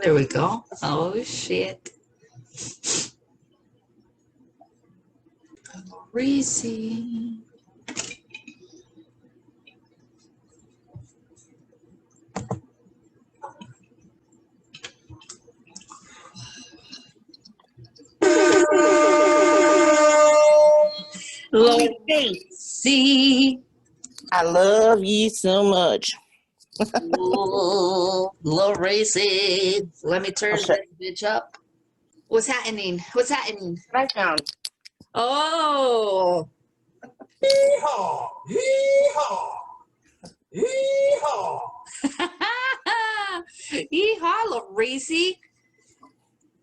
There we go. Oh, shit. Reese. Lauracie. I love you so much. Lauracie. Let me turn Okay. this bitch up. What's happening? What's happening? What I found. Oh. Yeehaw! Yeehaw! Yeehaw! Yeehaw, Lauracie.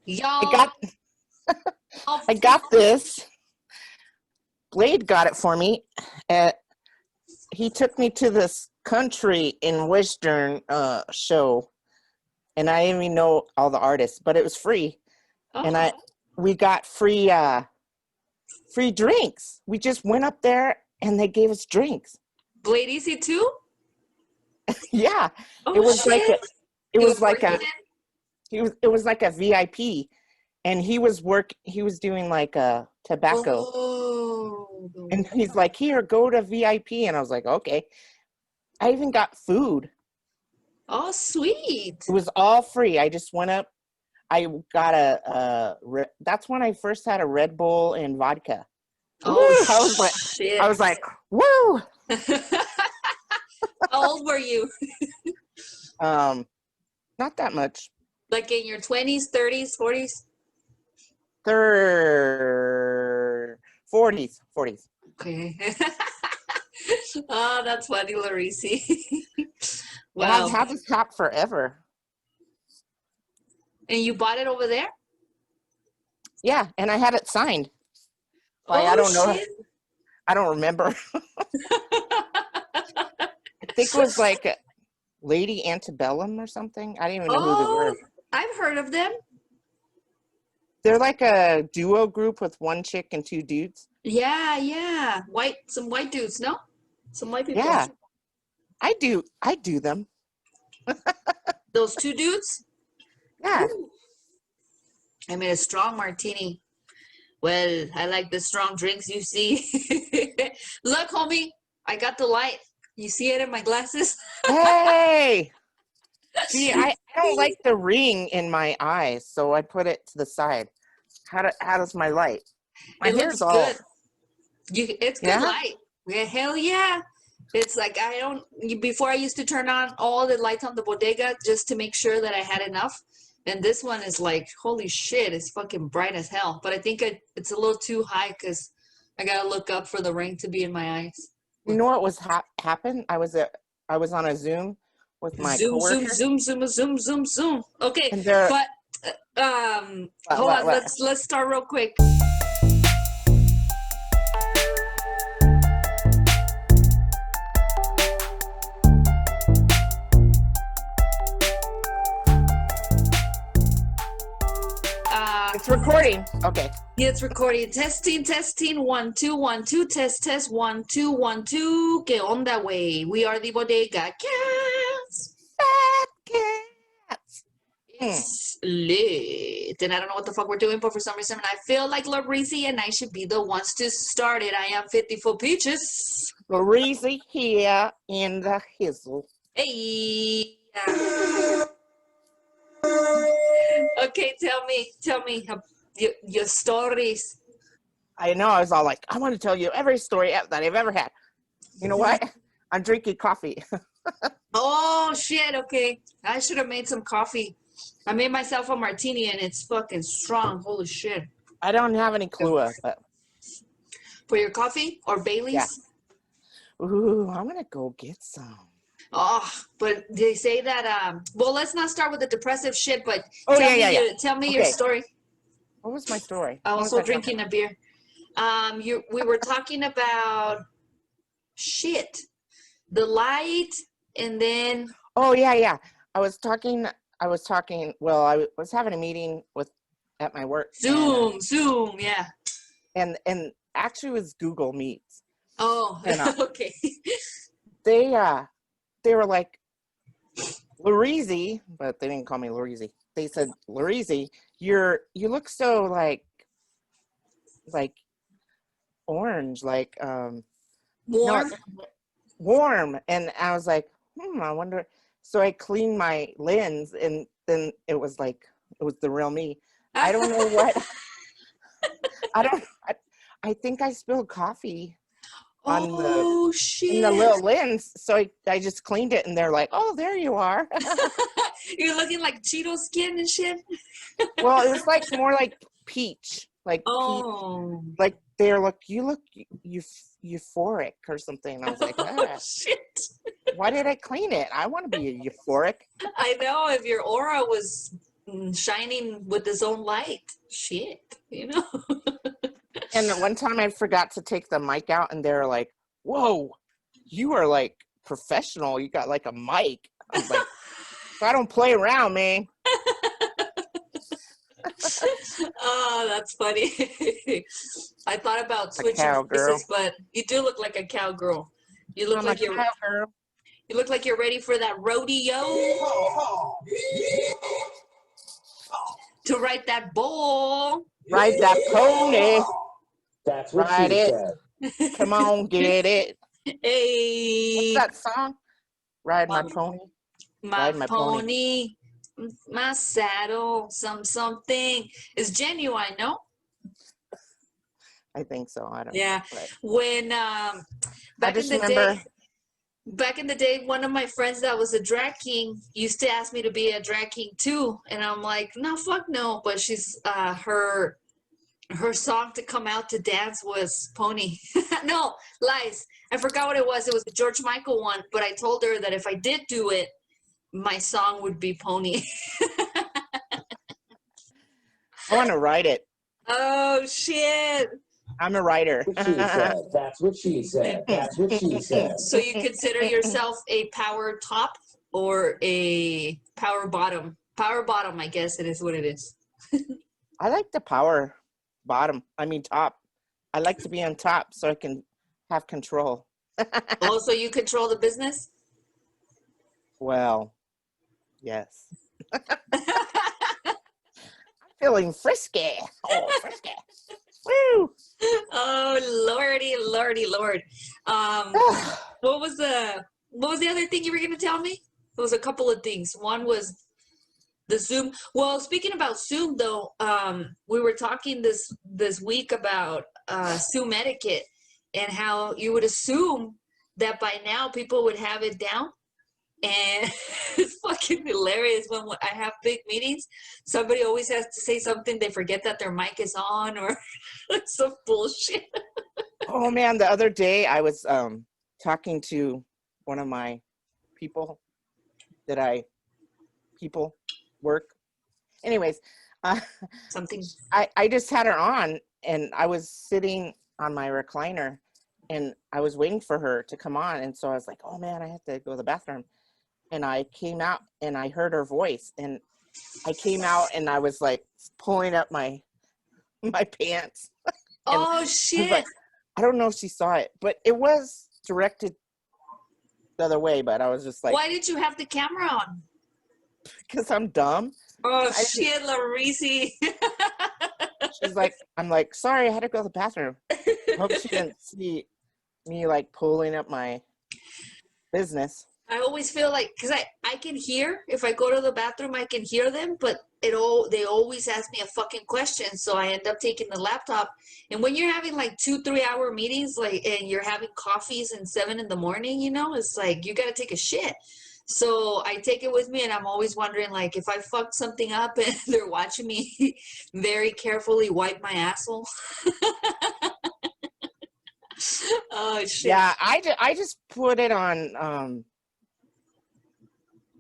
Y'all. I got this. Blade got it for me. He took me to this country in Western show, and I didn't even know all the artists, but it was free. Oh. And we got free drinks. We just went up there and they gave us drinks. Blade Easy too? Yeah. Oh, it was shit. It was like a VIP, and he was doing like a tobacco. Oh. And he's like, "Here, go to VIP." And I was like, "Okay." I even got food. Oh, sweet. It was all free. I just went up. I got that's when I first had a Red Bull and vodka. Oh, shit. I was like, woo. How old were you? Not that much. Like in your 20s, 30s, 40s? 40s. Okay. Oh, that's funny, Lauracie. Wow. Wow. I've had this hat forever. And you bought it over there? Yeah, and I had it signed. Like, I don't know. I don't remember. I think it was like Lady Antebellum or something. I didn't even know who they were. I've heard of them. They're like a duo group with one chick and two dudes. Yeah. Some white dudes, no? Some white people. Yeah. I do them. Those two dudes? Yeah. Ooh. I made a strong martini. Well, I like the strong drinks, you see. Look, homie, I got the light. You see it in my glasses? Hey! See, I don't like the ring in my eyes, so I put it to the side. How does my light? My hair's all good. It's good light. Yeah, hell yeah. It's like before I used to turn on all the lights on the bodega just to make sure that I had enough. And this one is like, holy shit, it's fucking bright as hell. But I think it's a little too high because I got to look up for the ring to be in my eyes. You know what was happened? I was on a Zoom with my coworker. Zoom. Okay, and but hold on, let's start real quick. It's recording. Okay. Yeah, it's recording. Testing. 1 2 1 2. Test 1 2 1 2. ¿Qué onda, way? We are the Bodega Cats. Fat cats. It's lit. And I don't know what the fuck we're doing, but for some reason I feel like Lauracie and I should be the ones to start it. I am 50 for Pchs. Lauracie here in the hizzle. Hey. Okay, tell me your stories. I know. I was all like, I want to tell you every story that I've ever had. You know what? I'm drinking coffee. Oh, shit. Okay. I should have made some coffee. I made myself a martini and it's fucking strong. Holy shit. I don't have any Kahlua. But... For your coffee or Bailey's? Yeah. Ooh, I'm going to go get some. Oh, but they say that, well, let's not start with the depressive shit, but tell me your story. What was my story? I was also drinking a beer. We were talking about shit, the light, and then. Oh, yeah. I was talking, well, I was having a meeting at my work. Zoom, yeah. And actually it was Google Meets. Oh, and, okay. They were like, Larizi, but they didn't call me Larizi. They said, Larizi, you look so like orange, like Warm. no, warm. And I was like, I wonder. So I cleaned my lens, and then it was the real me. I don't know what. I think I spilled coffee on Oh in shit! the little lens, so I just cleaned it, and they're like, "Oh, there you are." You're looking like Cheeto skin and shit. Well, it was like more like peach, like peach. Oh. Like they're like, you look euphoric or something. And I was like, Oh shit! why did I clean it? I want to be euphoric. I know if your aura was shining with its own light. Shit, you know. And one time I forgot to take the mic out, and they're like, "Whoa, you are like professional. You got like a mic." I was like, I don't play around, man. Oh, that's funny. I thought about switching places, but you do look like a cowgirl. You look like you're cowgirl. You look like you're ready for that rodeo to ride that bull. Ride that pony. That's what Ride she it. said. Come on, get it. Hey, What's that song? Ride my pony. my Ride my pony. my saddle, something is genuine, no? I think so. I don't know. Yeah. But When back in the day, one of my friends that was a drag king used to ask me to be a drag king too, and I'm like, no, fuck no. But she's her song to come out to dance was Pony. No, lies. I forgot what it was. It was a George Michael one, but I told her that if I did do it, my song would be Pony. I want to write it. Oh shit. I'm a writer. She said. That's what she said. That's what she said. So you consider yourself a power top or a power bottom? Power bottom, I guess it is what it is. I like the power top. I like to be on top so I can have control. Oh, so you control the business? Well, yes. I'm feeling frisky. Oh, frisky. Woo! Oh lordy lord. What was the other thing you were gonna tell me? There was a couple of things. One was the Zoom. Well, speaking about Zoom though, we were talking this week about Zoom etiquette and how you would assume that by now people would have it down. And it's fucking hilarious when I have big meetings. Somebody always has to say something. They forget that their mic is on or some bullshit. Oh man, the other day I was talking to one of my people work. Anyways, Something. I just had her on, and I was sitting on my recliner, and I was waiting for her to come on, and so I was like, oh man, I have to go to the bathroom. And I came out, and I heard her voice, and I came out, and I was like pulling up my pants. Oh shit! Like, I don't know if she saw it, but it was directed the other way. But I was just like, why did you have the camera on? Because I'm dumb. Oh shit, Larisi. She's like, I'm like, sorry, I had to go to the bathroom. Hope she didn't see me like pulling up my business. I always feel like, because I can hear, if I go to the bathroom, I can hear them, but they always ask me a fucking question, so I end up taking the laptop. And when you're having like 2-3 hour meetings, like, and you're having coffees and 7 in the morning, you know, it's like, you got to take a shit. So I take it with me, and I'm always wondering, like, if I fucked something up and they're watching me very carefully wipe my asshole. Oh shit. Yeah, I just put it on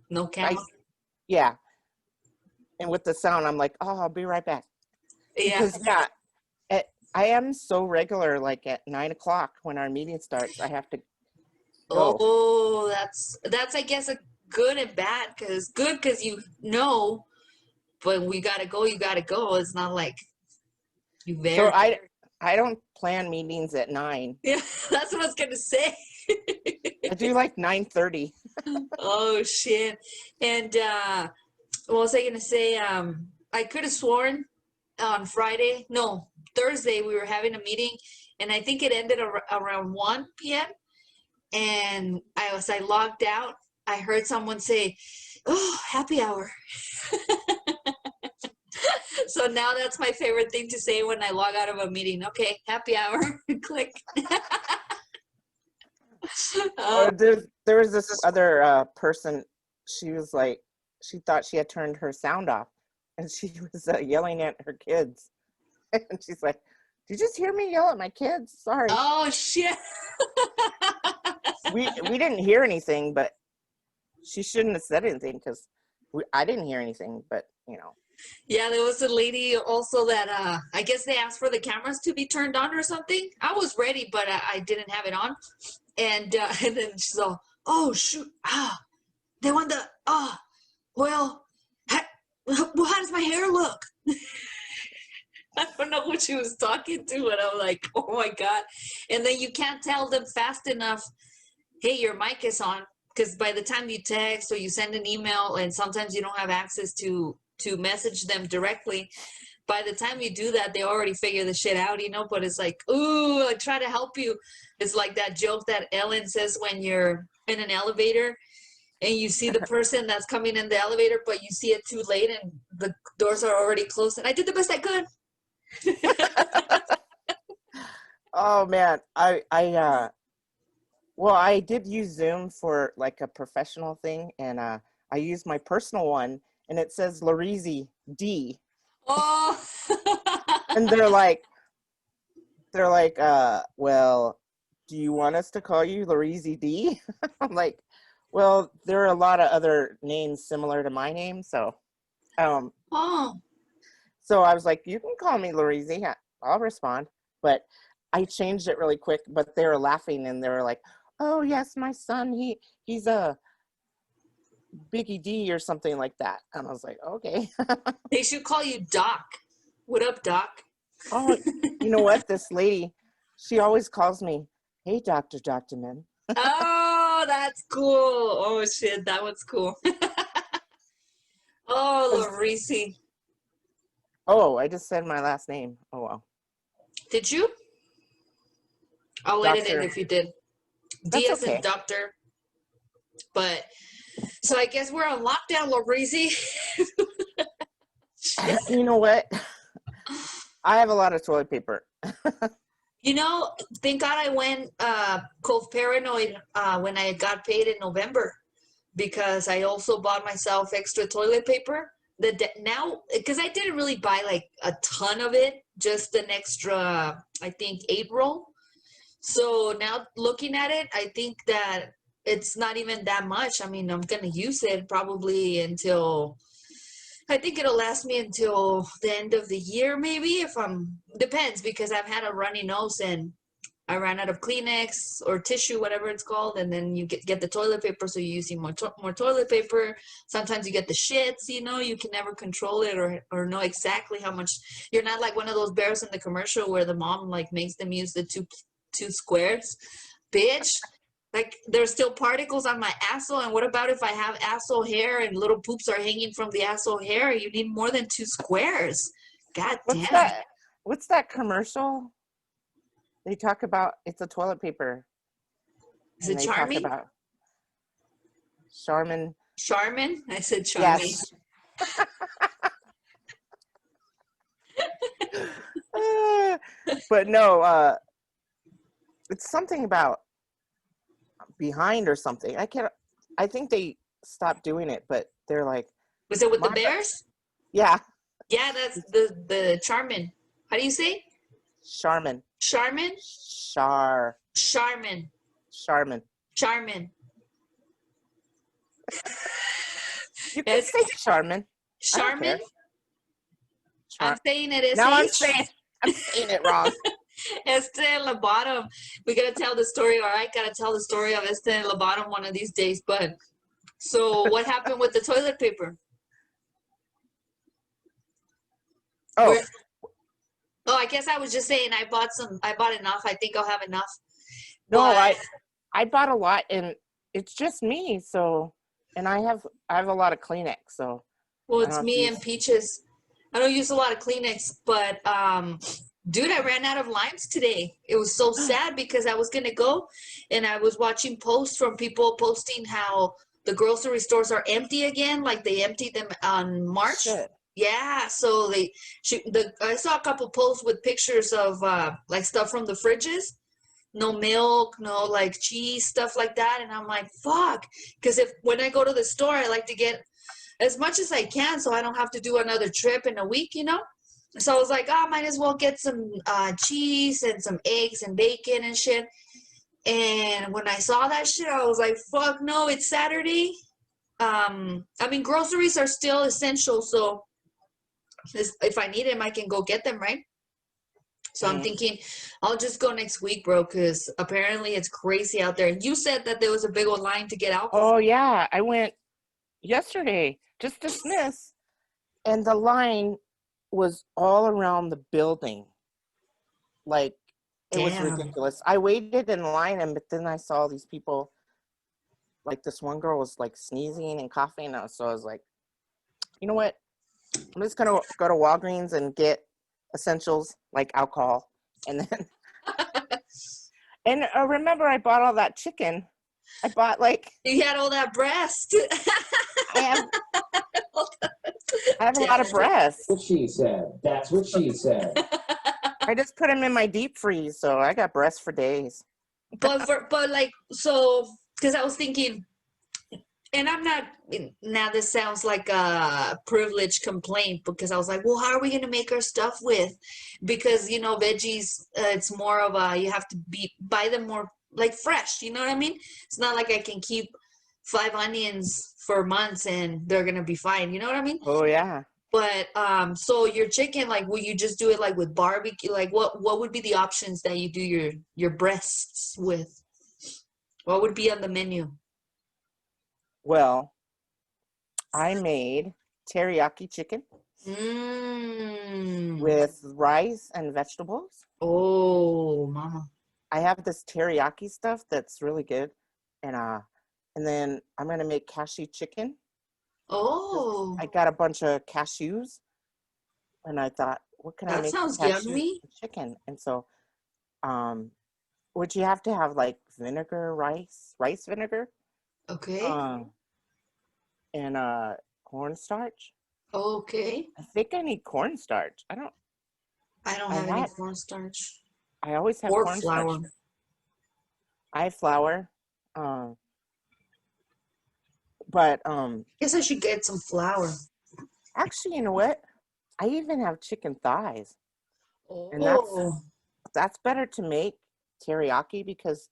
No camera. Yeah. And with the sound, I'm like, oh, I'll be right back. Yeah. Because I am so regular, like at 9:00 when our meeting starts, I have to go. Oh, that's I guess a good and bad, because good because you know, but we gotta go, you gotta go. It's not like you very. So I don't plan meetings at 9. Yeah, that's what I was gonna say. I do like 9:30. Oh shit. And what was I gonna say? I could have sworn on Friday, no, Thursday, we were having a meeting, and I think it ended around 1 p.m. And I logged out, I heard someone say, "Oh, happy hour." So now that's my favorite thing to say when I log out of a meeting. Okay, happy hour. Click. Oh, There was this other person. She was like, she thought she had turned her sound off, and she was yelling at her kids. And she's like, "Did you just hear me yell at my kids? Sorry." oh shit. We didn't hear anything, but she shouldn't have said anything because I didn't hear anything. But you know. Yeah, there was a lady also that I guess they asked for the cameras to be turned on or something. I was ready, but I didn't have it on. And and then she's all, "Oh shoot, they want the well, how does my hair look?" I don't know who she was talking to, and I'm like, "Oh my god!" And then you can't tell them fast enough, "Hey, your mic is on," because by the time you text or you send an email, and sometimes you don't have access to message them directly. By the time you do that, they already figure the shit out, you know. But it's like, ooh, I try to help you. It's like that joke that Ellen says when you're in an elevator and you see the person that's coming in the elevator, but you see it too late and the doors are already closed. And I did the best I could. Oh man, well, I did use Zoom for like a professional thing, and I used my personal one, and it says Larizi D, Oh. and they're like, well, do you want us to call you Larizi D? I'm like, well, there are a lot of other names similar to my name, so Oh. so I was like, you can call me Larizi, I'll respond. But I changed it really quick, but they were laughing and they were like, "Oh yes, my son, he's a Biggie D or something like that." And I was like, okay. They should call you Doc. What up, Doc? Oh, you know what? This lady, she always calls me, "Hey, Dr. Min." Oh, that's cool. Oh shit, that one's cool. Oh, Lorisi. Oh, I just said my last name. Oh well. Did you? I'll edit it Doctor. if you did. That's D as in okay. doctor. But so I guess we're on lockdown, Lorisi. You know what? I have a lot of toilet paper. You know, thank God I went cold paranoid when I got paid in November, because I also bought myself extra toilet paper. Now, because I didn't really buy like a ton of it, just an extra, I think, 8 roll. So now looking at it, I think that it's not even that much. I mean, I'm gonna use it probably until, I think it'll last me until the end of the year, maybe, if I'm, depends, because I've had a runny nose and I ran out of Kleenex or tissue, whatever it's called, and then you get the toilet paper, so you're using more toilet paper. Sometimes you get the shits, you know, you can never control it or know exactly how much. You're not like one of those bears in the commercial where the mom like makes them use the two squares. Bitch, like there's still particles on my asshole, and what about if I have asshole hair and little poops are hanging from the asshole hair? You need more than 2 squares. God What's damn. that? What's that commercial? They talk about it's a toilet paper. Is And it they talk Charmin? about Charmin. Charmin? I said Charmin. Yes. But no, it's something about behind or something. I think they stopped doing it, but they're like, Was it with the Martha. bears? Yeah. Yeah, that's the Charmin. How do you say? Charmin. Charmin? Charmin. Charmin. Charmin. You can It's say Charmin. I don't Charmin. care. I'm saying it Now I'm SH. saying it wrong. Este en la bottom. We gotta tell the story, or I gotta tell the story of Este en la bottom one of these days. But so what happened with the toilet paper? Oh. Oh, I guess I was just saying I bought enough. I think I'll have enough. No, But I bought a lot, and it's just me. So, and I have a lot of Kleenex. So, Well, I it's don't me use- and Peaches. I don't use a lot of Kleenex, but dude, I ran out of limes today. It was so sad because I was gonna go, and I was watching posts from people posting how the grocery stores are empty again, like they emptied them on March. Shit. Yeah, so I saw a couple posts with pictures of like stuff from the fridges. No milk, no like cheese, stuff like that, and I'm like, fuck, because when I go to the store, I like to get as much as I can so I don't have to do another trip in a week, you know? So I was like, oh, might as well get some cheese and some eggs and bacon and shit. And when I saw that shit, I was like, fuck no, it's Saturday. I mean, groceries are still essential, so if I need them, I can go get them, right? So I'm thinking I'll just go next week, bro, because apparently it's crazy out there. And you said that there was a big old line to get alcohol. Oh yeah, I went yesterday, just dismissed, and the line was all around the building. Like, it was Damn. ridiculous. I waited in line, but then I saw these people, like this one girl was like sneezing and coughing, so I was like, you know what? I'm just gonna go to Walgreens and get essentials like alcohol, and then and remember I bought all that chicken. I bought like You had all that breast. I have a lot of breasts. That's what she said. That's what she said. I just put them in my deep freeze, so I got breasts for days. but like, so, because I was thinking, and I'm not, now this sounds like a privileged complaint, because I was like, well, how are we going to make our stuff with? Because, you know, veggies, it's more of a, you have to buy them more like fresh, you know what I mean? It's not like I can keep 5 onions for months and they're going to be fine, you know what I mean? Oh yeah. But so your chicken, like, will you just do it like with barbecue? Like, what would be the options that you do your breasts with? What would be on the menu? Well, I made teriyaki chicken with rice and vegetables. Oh, mama. I have this teriyaki stuff that's really good, and then I'm gonna make cashew chicken. Oh, I got a bunch of cashews, and I thought, what can I that make sounds cashew yummy. chicken? And so, would you have to have like vinegar, rice vinegar, Okay. and cornstarch. Okay. I think I need cornstarch. I don't I have any had cornstarch I always have or cornstarch. flour. I have flour, but Guess I should get some flour. actually, you know what? I even have chicken thighs, and Oh, that's better to make teriyaki because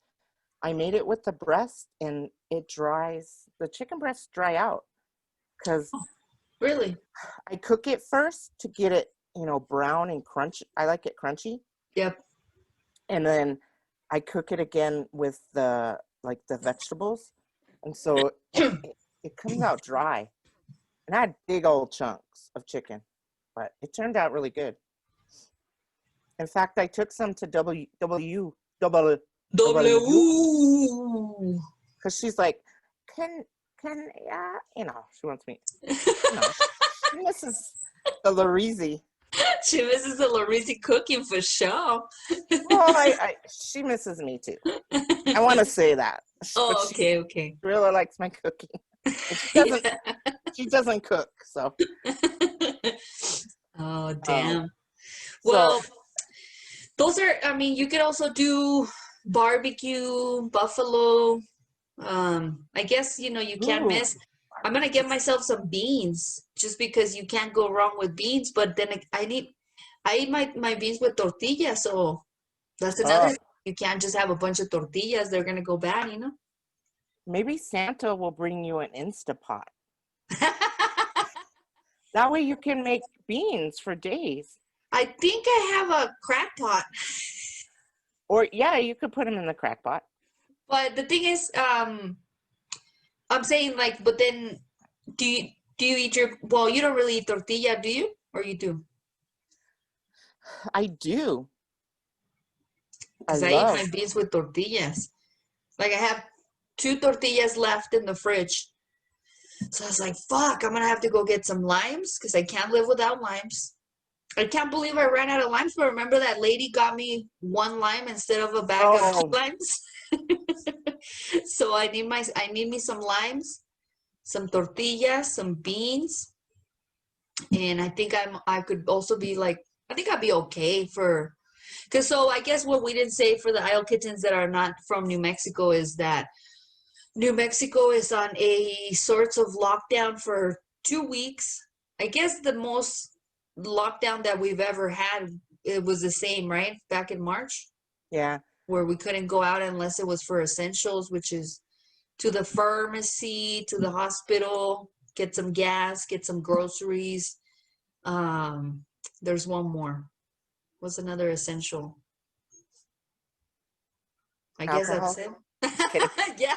I made it with the breast, and it dries. The chicken breasts dry out because really? I cook it first to get it, brown and crunchy. I like it crunchy, Yep. and then I cook it again with the vegetables, and so it comes out dry. And I had big old chunks of chicken, but it turned out really good. In fact, I took some to W because she's like, can she wants me, she misses the Larizi. She misses the Larizi cooking for sure. Well, she misses me too. I want to say that. Oh, But okay. she really likes my cooking. She doesn't cook, so. Oh, damn. So, Well, those are, I mean, you could also do barbecue, buffalo. I guess, you can't miss. I'm going to get myself some beans just because you can't go wrong with beans. But then I eat my beans with tortillas. So that's another, you can't just have a bunch of tortillas. They're going to go bad, maybe Santa will bring you an Instapot. That way you can make beans for days. I think I have a crack pot. Or, yeah, you could put them in the crack pot. But the thing is, I'm saying, like, but then do you eat well, you don't really eat tortilla, do you? Or you do? I do. Because I eat my beans with tortillas. Like, I have 2 tortillas left in the fridge. So I was like, fuck, I'm going to have to go get some limes because I can't live without limes. I can't believe I ran out of limes, but remember that lady got me 1 lime instead of a bag of 2 limes? So I need me some limes, some tortillas, some beans. And I think I could also be like, I think I'd be okay for, because so I guess what we didn't say for the Isle Kittens that are not from New Mexico is that New Mexico is on a sorts of lockdown for 2 weeks. I guess the most lockdown that we've ever had, it was the same, right? Back in March. Yeah. Where we couldn't go out unless it was for essentials, which is to the pharmacy, to the hospital, get some gas, get some groceries. There's one more. What's another essential? I guess that's it. Yeah.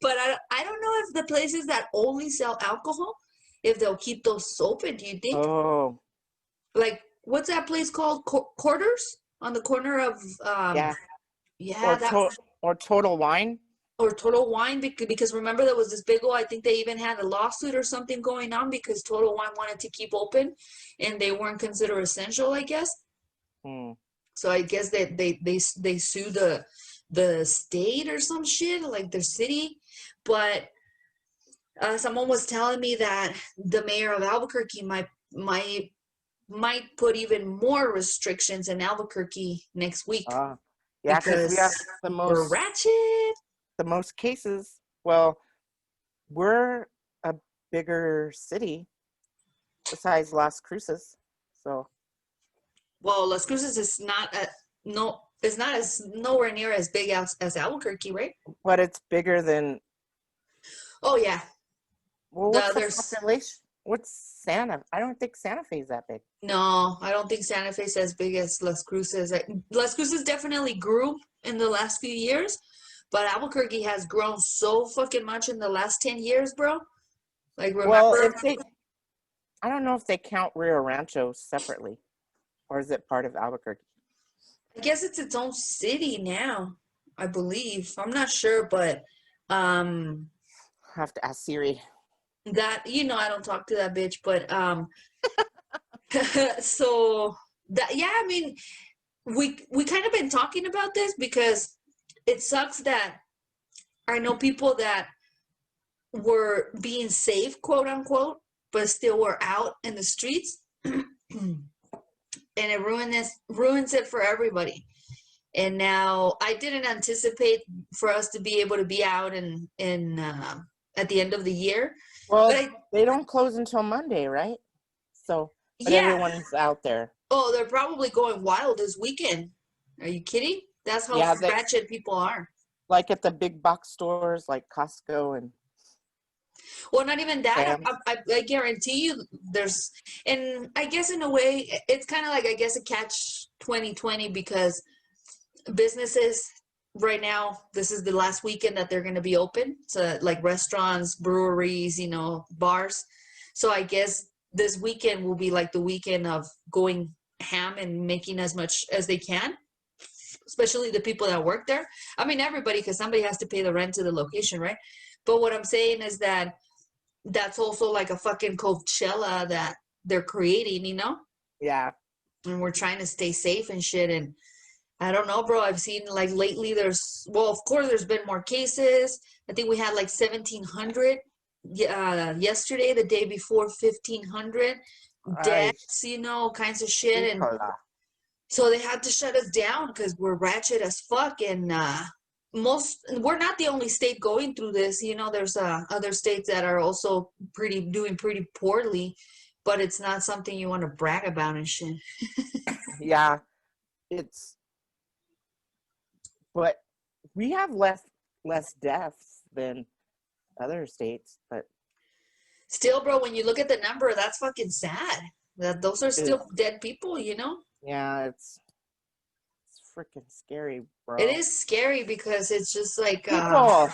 But I don't know if the places that only sell alcohol, if they'll keep those open, do you think? Oh. Like, what's that place called? Quarters? On the corner of, Yeah. Yeah. Or Total Wine. Or Total Wine, because remember there was this big old, I think they even had a lawsuit or something going on because Total Wine wanted to keep open and they weren't considered essential, I guess. So I guess that they sued the state or some shit, like their city. But someone was telling me that the mayor of Albuquerque might put even more restrictions in Albuquerque next week. Yeah, because we have we're ratchet. The most cases. Well, we're a bigger city besides Las Cruces, so. Well, Las Cruces is not it's not as nowhere near as big as Albuquerque, right? But it's bigger than. Oh yeah. Well, what's the population? What's Santa? I don't think Santa Fe is that big. No, I don't think Santa Fe is as big as Las Cruces. Las Cruces definitely grew in the last few years, but Albuquerque has grown so fucking much in the last 10 years, bro. Like, remember? Well, I don't know if they count Rio Rancho separately, or is it part of Albuquerque? I guess it's its own city now, I believe. I'm not sure, but I have to ask Siri. That, I don't talk to that bitch, but so that, yeah, I mean, we kind of been talking about this because it sucks that I know people that were being safe, quote unquote, but still were out in the streets. And it ruins it for everybody. And now I didn't anticipate for us to be able to be out in at the end of the year. Well, they don't close until Monday, right? So, but yeah, everyone's out there. Oh, they're probably going wild this weekend. Are you kidding? That's how ratchet people are. Like at the big box stores like Costco and. Well, not even that. I guarantee you there's, and I guess in a way, it's kind of like, I guess, a catch 2020 because businesses right now, this is the last weekend that they're going to be open. So like restaurants, breweries, bars. So I guess this weekend will be like the weekend of going ham and making as much as they can, especially the people that work there. I mean, everybody, because somebody has to pay the rent to the location, right? But what I'm saying is that that's also like a fucking Coachella that they're creating, Yeah. And we're trying to stay safe and shit. And I don't know, bro. I've seen like lately of course there's been more cases. I think we had like 1,700 yesterday, the day before 1,500 deaths, kinds of shit. And so they had to shut us down because we're ratchet as fuck. And we're not the only state going through this. There's other states that are also doing pretty poorly, but it's not something you want to brag about and shit. Yeah, but we have less deaths than other states, but still, bro, when you look at the number, that's fucking sad. That those are still dead people, Yeah, it's freaking scary, bro. It is scary because it's just like people,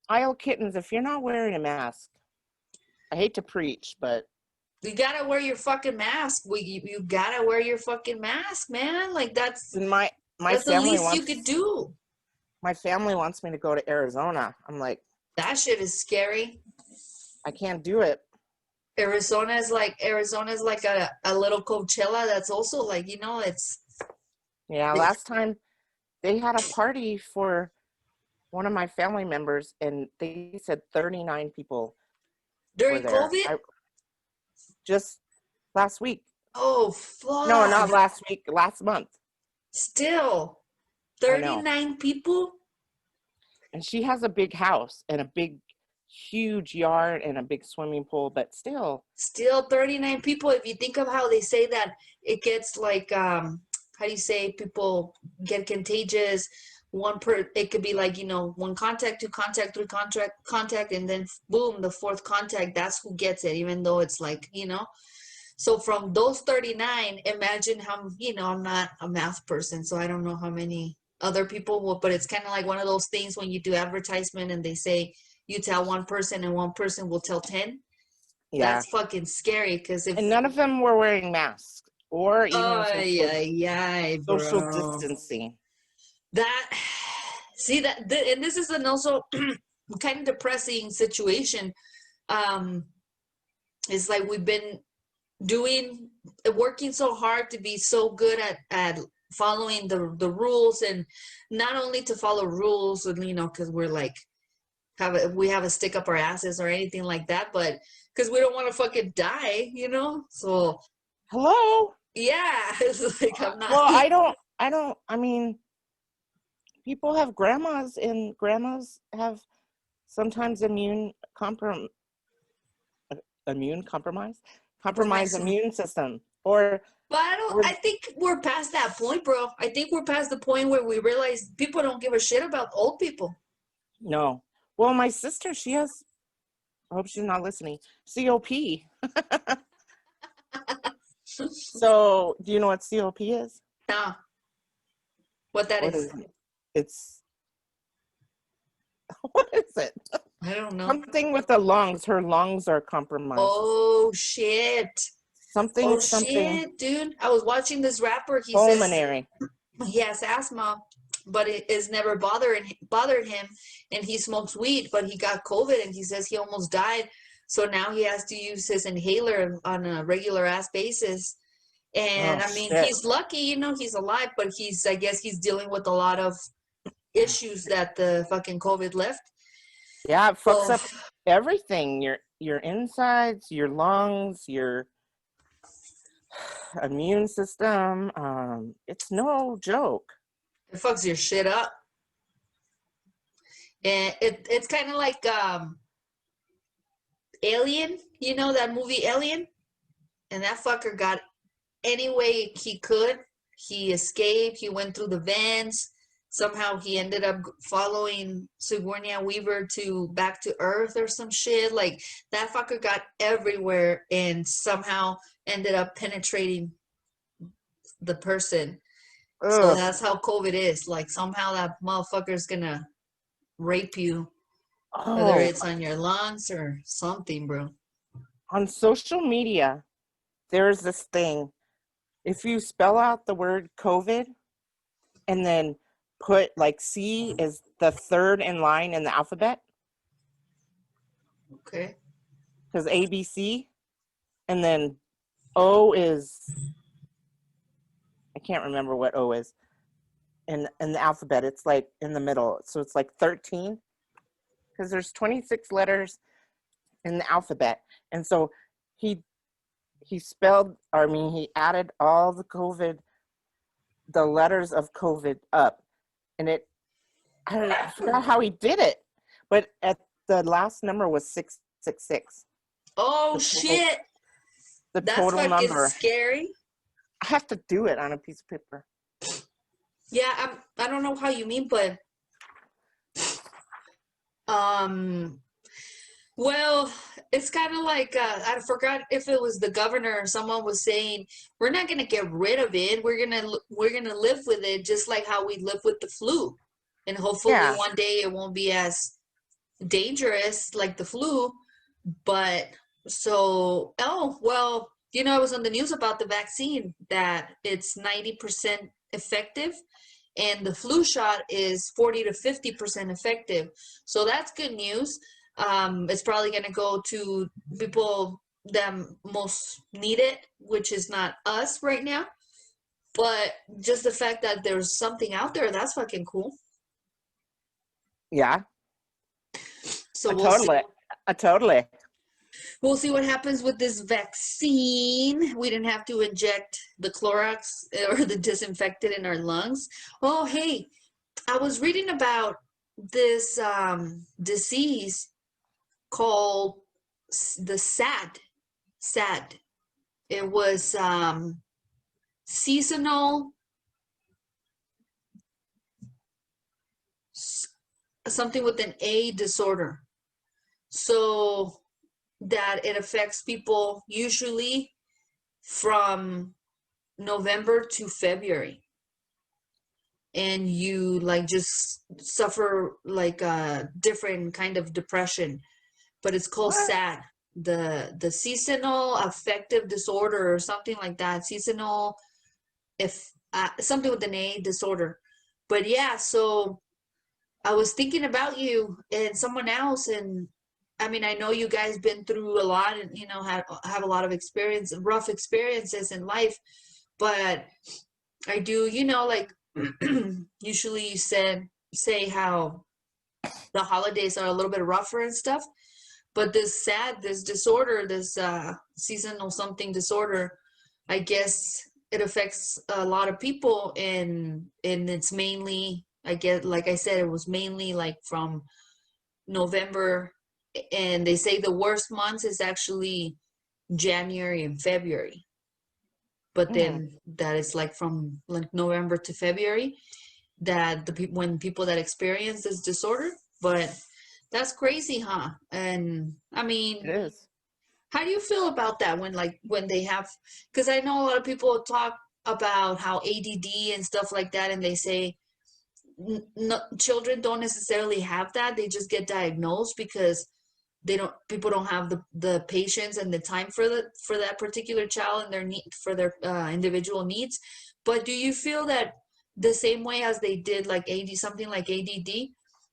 Isle Kittens, if you're not wearing a mask, I hate to preach, but you gotta wear your fucking mask. You gotta wear your fucking mask, man. Like that's my that's family the least you could do. My family wants me to go to Arizona. I'm like, That shit is scary. I can't do it. Arizona is like a little Coachella that's also like, it's Yeah, last time they had a party for one of my family members, and they said 39 people were during there. COVID. Just last week. Oh No, not fuck! last week, last month. Still, I know. 39 people. And she has a big house and a big, huge yard and a big swimming pool, but still. Still 39 people. If you think of how they say that it gets like how do you say people get contagious? It could be like, one contact, two contact, three contact, and then boom, the fourth contact, that's who gets it, even though it's like, So from those 39, imagine how, I'm not a math person, so I don't know how many other people will, but it's kind of like one of those things when you do advertisement and they say you tell one person and one person will tell 10. Yeah. That's fucking scary because if. And none of them were wearing masks or even social Bro. distancing. See that, and this is an also kind of depressing situation. It's like we've been working so hard to be so good at following the rules, and not only to follow rules, and because we're like we have a stick up our asses or anything like that, but because we don't want to fucking die, so hello. Yeah, it's like I'm not. Well, I mean, people have grandmas, and grandmas have sometimes compromised immune system. But I think we're past that point, bro. I think we're past the point where we realize people don't give a shit about old people. No. Well, my sister, she has, I hope she's not listening, COP. So, do you know what COP is? Nah. What is? It's, what is it? I don't know. Something with the lungs. Her lungs are compromised. Oh, shit. Shit, dude. I was watching this rapper. He pulmonary. Says he has asthma, but it has never bothered him. And he smokes weed, but he got COVID, and he says he almost died. So now he has to use his inhaler on a regular ass basis. And shit. He's lucky, he's alive, but I guess he's dealing with a lot of issues that the fucking COVID left. Yeah, it fucks up everything. Your insides, your lungs, your immune system. It's no joke. It fucks your shit up. And it's kind of like Alien, that movie Alien? And that fucker got any way he could. He escaped. He went through the vents. Somehow he ended up following Sigourney Weaver back to Earth or some shit. Like, that fucker got everywhere and somehow ended up penetrating the person. Ugh. So that's how COVID is. Like, somehow that motherfucker's gonna rape you. Whether it's on your lungs or something, bro. On social media, there's this thing. If you spell out the word COVID and then put like C is the third in line in the alphabet. Okay. Because ABC, and then O is, I can't remember what O is in the alphabet. It's like in the middle. So it's like 13 because there's 26 letters in the alphabet. And so he added all the letters of COVID up. And I forgot how he did it, but at the last number was 666. Oh, shit. That's total fucking number. Scary. I have to do it on a piece of paper. Yeah, I don't know how you mean, but well, it's kind of like I forgot if it was the governor or someone was saying we're not gonna get rid of it. We're gonna live with it, just like how we live with the flu, and hopefully one day it won't be as dangerous like the flu. But so I was on the news about the vaccine that it's 90% effective, and the flu shot is 40 to 50% effective. So that's good news. It's probably going to go to people that most need it, which is not us right now. But just the fact that there's something out there, that's fucking cool. Yeah. So we'll see. Totally. We'll see what happens with this vaccine. We didn't have to inject the Clorox or the disinfectant in our lungs. Oh, hey, I was reading about this disease called the SAD. It was seasonal something with an A disorder. So that it affects people usually from November to February. And you like just suffer like a different kind of depression, but it's called SAD, the seasonal affective disorder or something like that. Seasonal, if something with an A disorder. But yeah, so I was thinking about you and someone else, and I mean, I know you guys been through a lot and, you know, have a lot of experience, rough experiences in life, but I do, you know, like usually you say how the holidays are a little bit rougher and stuff, but this disorder, this seasonal something disorder, I guess it affects a lot of people, and it's mainly, I guess, like I said, it was mainly like from November, and they say the worst months is actually January and February, but then that is like from like November to February that the people, when people that experience this disorder. But that's crazy, huh? And I mean, It is. how do you feel about that when they have, because I know a lot of people talk about how ADD and stuff like that, and they say no, children don't necessarily have that. They just get diagnosed because people don't have the patience and the time for that particular child and their need for their individual needs. But do you feel that the same way as they did like something like ADD,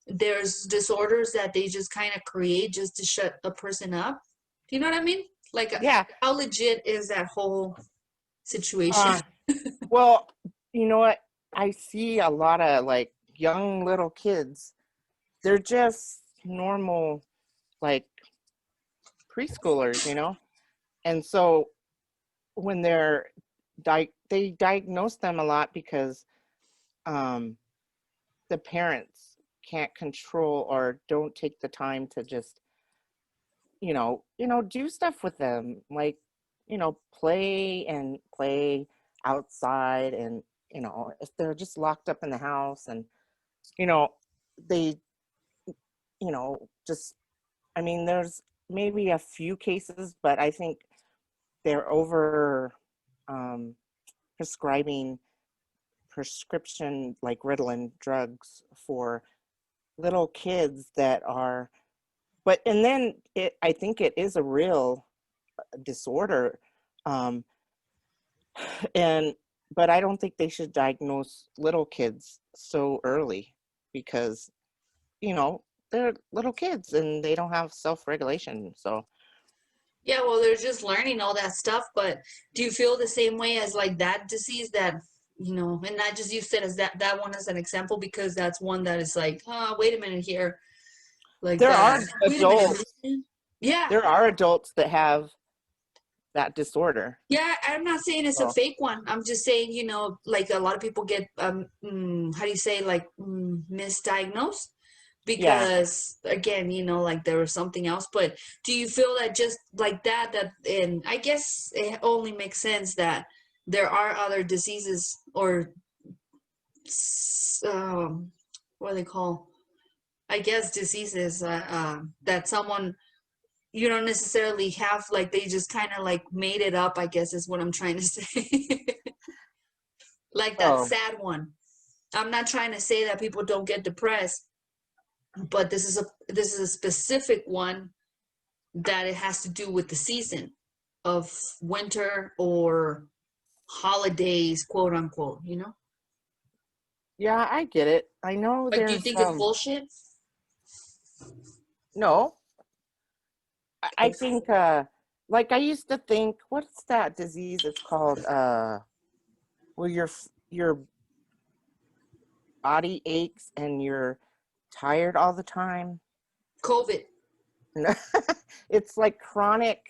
there's disorders that they just kind of create just to shut a person up? Do you know what I mean? Like, Yeah. how legit is that whole situation? Well, you know what? I see a lot of like young little kids. They're just normal, like preschoolers, you know? And so when they diagnose them a lot because the parents can't control or don't take the time to just, do stuff with them, like, play outside, and, if they're just locked up in the house and, they, just, I mean, there's maybe a few cases, but I think they're over prescribing prescription like Ritalin drugs for little kids that are, and then I think it is a real disorder. But I don't think they should diagnose little kids so early because, they're little kids and they don't have self-regulation. So Yeah, well, they're just learning all that stuff. But do you feel the same way as like that disease that, and not just you said as that one as an example, because that's one that is like, oh, wait a minute here. Like there that. are adults. Yeah. There are adults that have that disorder. Yeah, I'm not saying it's a fake one. I'm just saying, like a lot of people get, how do you say, like misdiagnosed? Because again, like there was something else. But do you feel that just like that, and I guess it only makes sense that there are other diseases or what do they call? I guess diseases that someone you don't necessarily have, like they just kind of like made it up, I guess is what I'm trying to say. Like that sad one. I'm not trying to say that people don't get depressed, but this is a specific one that it has to do with the season of winter or holidays, quote unquote, Yeah, I get it. I know Like, do you there's think it's bullshit? no. I think like I used to think, what's that disease? It's called where your body aches and you're tired all the time. COVID. It's like chronic.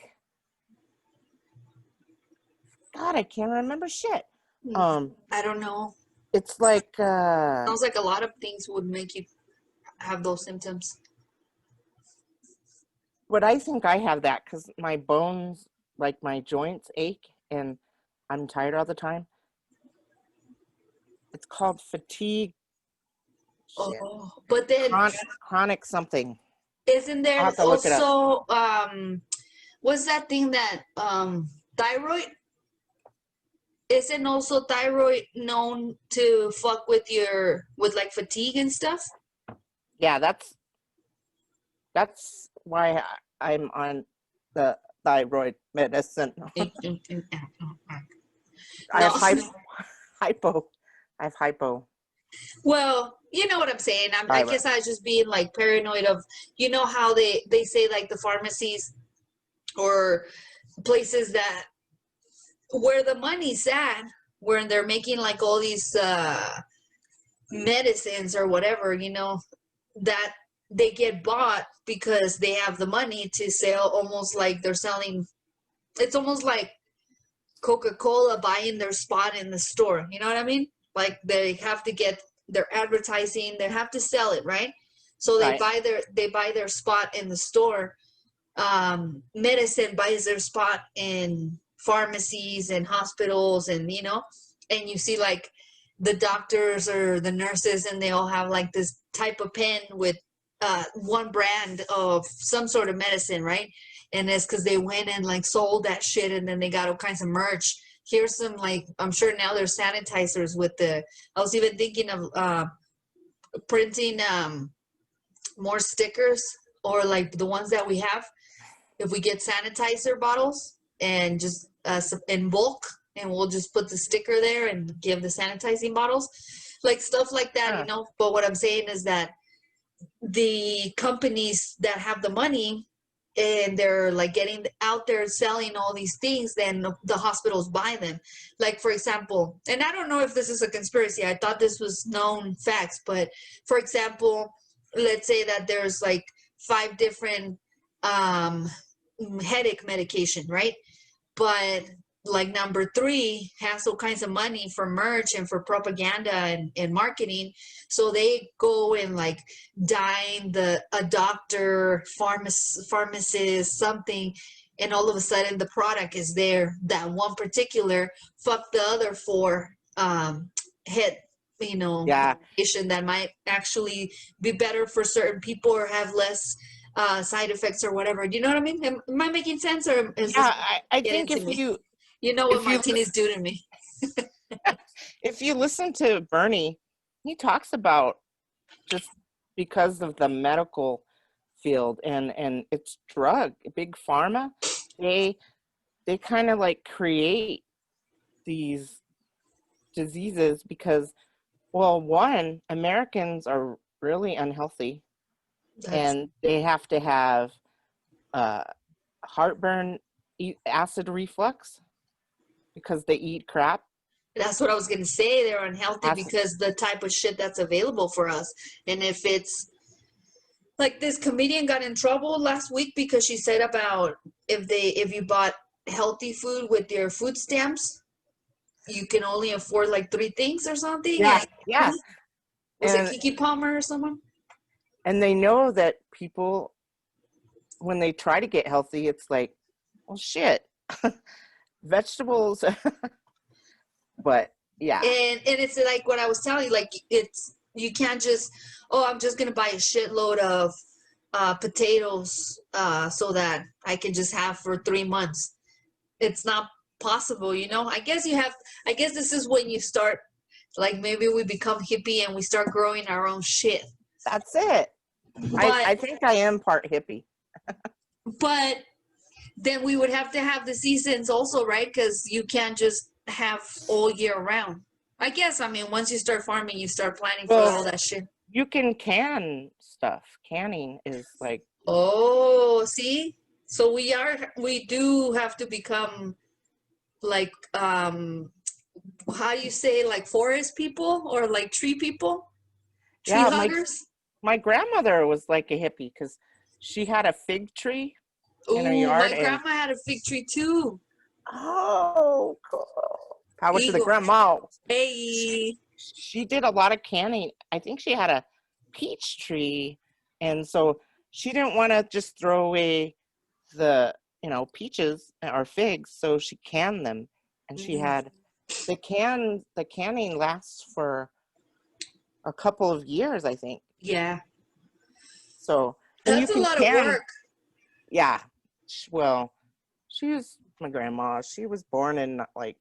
God, I can't remember shit. I don't know. It's like Sounds like a lot of things would make you have those symptoms. but I think I have that because my bones, like my joints ache and I'm tired all the time. It's called fatigue. Shit. Oh, but then Chronic something. isn't I'll there have to look it up. also what's that thing that thyroid? Isn't also thyroid known to fuck with like fatigue and stuff? Yeah, that's why I'm on the thyroid medicine. I have hypo. I have hypo. Well, you know what I'm saying. I Thyroid. guess I was just being like paranoid of, you know how they say like the pharmacies or places that where the money's at, where they're making like all these medicines or whatever, you know, that they get bought because they have the money to sell, almost like they're selling. It's almost like Coca-Cola buying their spot in the store. You know what I mean? Like they have to get their advertising, they have to sell it, right? So they buy their spot in the store. Medicine buys their spot in pharmacies and hospitals, and you know, and you see like the doctors or the nurses, and they all have like this type of pen with one brand of some sort of medicine, right? And it's because they went and like sold that shit, and then they got all kinds of merch. Here's some, like, I'm sure now there's sanitizers with the, I was even thinking of printing more stickers, or like the ones that we have, if we get sanitizer bottles and just in bulk, and we'll just put the sticker there and give the sanitizing bottles, like stuff like that, you know. But what I'm saying is that the companies that have the money and they're like getting out there selling all these things, then the hospitals buy them. Like, for example, and I don't know if this is a conspiracy, I thought this was known facts, but for example, let's say that there's like 5 different headache medication, right? But like number 3 has all kinds of money for merch and for propaganda and marketing, so they go and like dine a doctor, pharmacist, something, and all of a sudden the product is there, that one particular, fuck the other 4 head, you know, medication that might actually be better for certain people or have less side effects or whatever. Do you know what I mean? Am I making sense, or is I think if you know what Martinez do to me? If you listen to Bernie, he talks about just because of the medical field and it's big pharma, they kind of like create these diseases because, well, one, Americans are really unhealthy. And they have to have heartburn, acid reflux, because they eat crap. That's what I was going to say. They're unhealthy because the type of shit that's available for us. And if it's like, this comedian got in trouble last week because she said about if you bought healthy food with your food stamps, you can only afford like 3 things or something. Yeah. Was it Kiki Palmer or someone? And they know that people, when they try to get healthy, it's like, well, shit, vegetables. But yeah. And it's like what I was telling you, like, it's, you can't just, I'm just going to buy a shitload of potatoes so that I can just have for 3 months. It's not possible, you know. I guess this is when you start, like, maybe we become hippie and we start growing our own shit. That's it. I think I am part hippie. But then we would have to have the seasons also, right? Because you can't just have all year round. I guess, I mean, once you start farming, you start planning for Well, all that shit. you can can stuff. Canning is like, Oh, see? So we do have to become like, how do you say, like forest people or like tree people? Tree yeah, huggers? my grandmother was like a hippie because she had a fig tree in her Ooh, yard, my and grandma had a fig tree too. oh, cool. Power to the Eagle. grandma. Hey. She did a lot of canning. I think she had a peach tree, and so she didn't want to just throw away the peaches or figs, so she canned them, and she Mm, had the canning lasts for a couple of years, I think. yeah. So, and you That's a can lot of can, work. yeah. Well, she was my grandma. She was born in like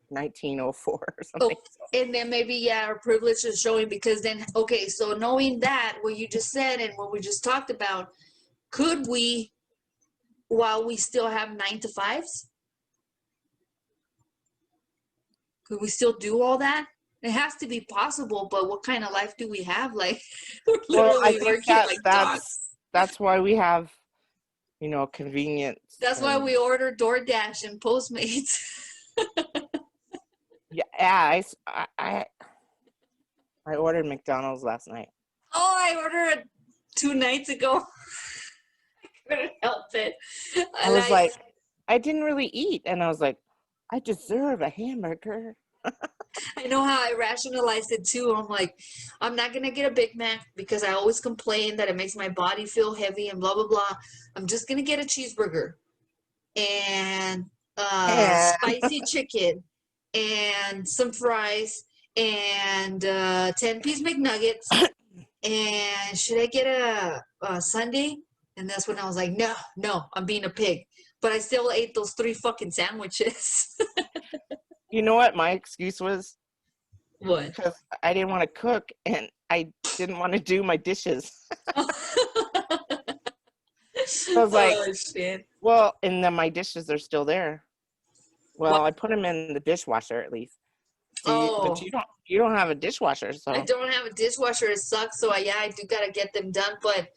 1904 or Oh, something. and then maybe, yeah, our privilege is showing because then, okay, so knowing that, what you just said and what we just talked about, could we, while we still have 9 to 5s, could we still do all that? It has to be possible, but what kind of life do we have? Like, we're Well, I literally think working like dogs. that's why we have convenience. That's why we order DoorDash and Postmates. Yeah, I ordered McDonald's last night. Oh, I ordered it 2 nights ago. I couldn't help it. I was like, I didn't really eat, and I was like, I deserve a hamburger. I know how I rationalized it too. I'm like, I'm not gonna get a Big Mac because I always complain that it makes my body feel heavy and blah blah blah. I'm just gonna get a cheeseburger and And spicy chicken and some fries and 10-piece McNuggets. And should I get a sundae? And that's when I was like, no, I'm being a pig. But I still ate those 3 fucking sandwiches. you know what my excuse was? What? Because I didn't want to cook, and I didn't want to do my dishes. So I was like, Oh shit. well, and then my dishes are still there. Well, What? I put them in the dishwasher at least. See, but Oh, you don't have a dishwasher, I so don't have a dishwasher. It sucks. So yeah, I do gotta get them done. But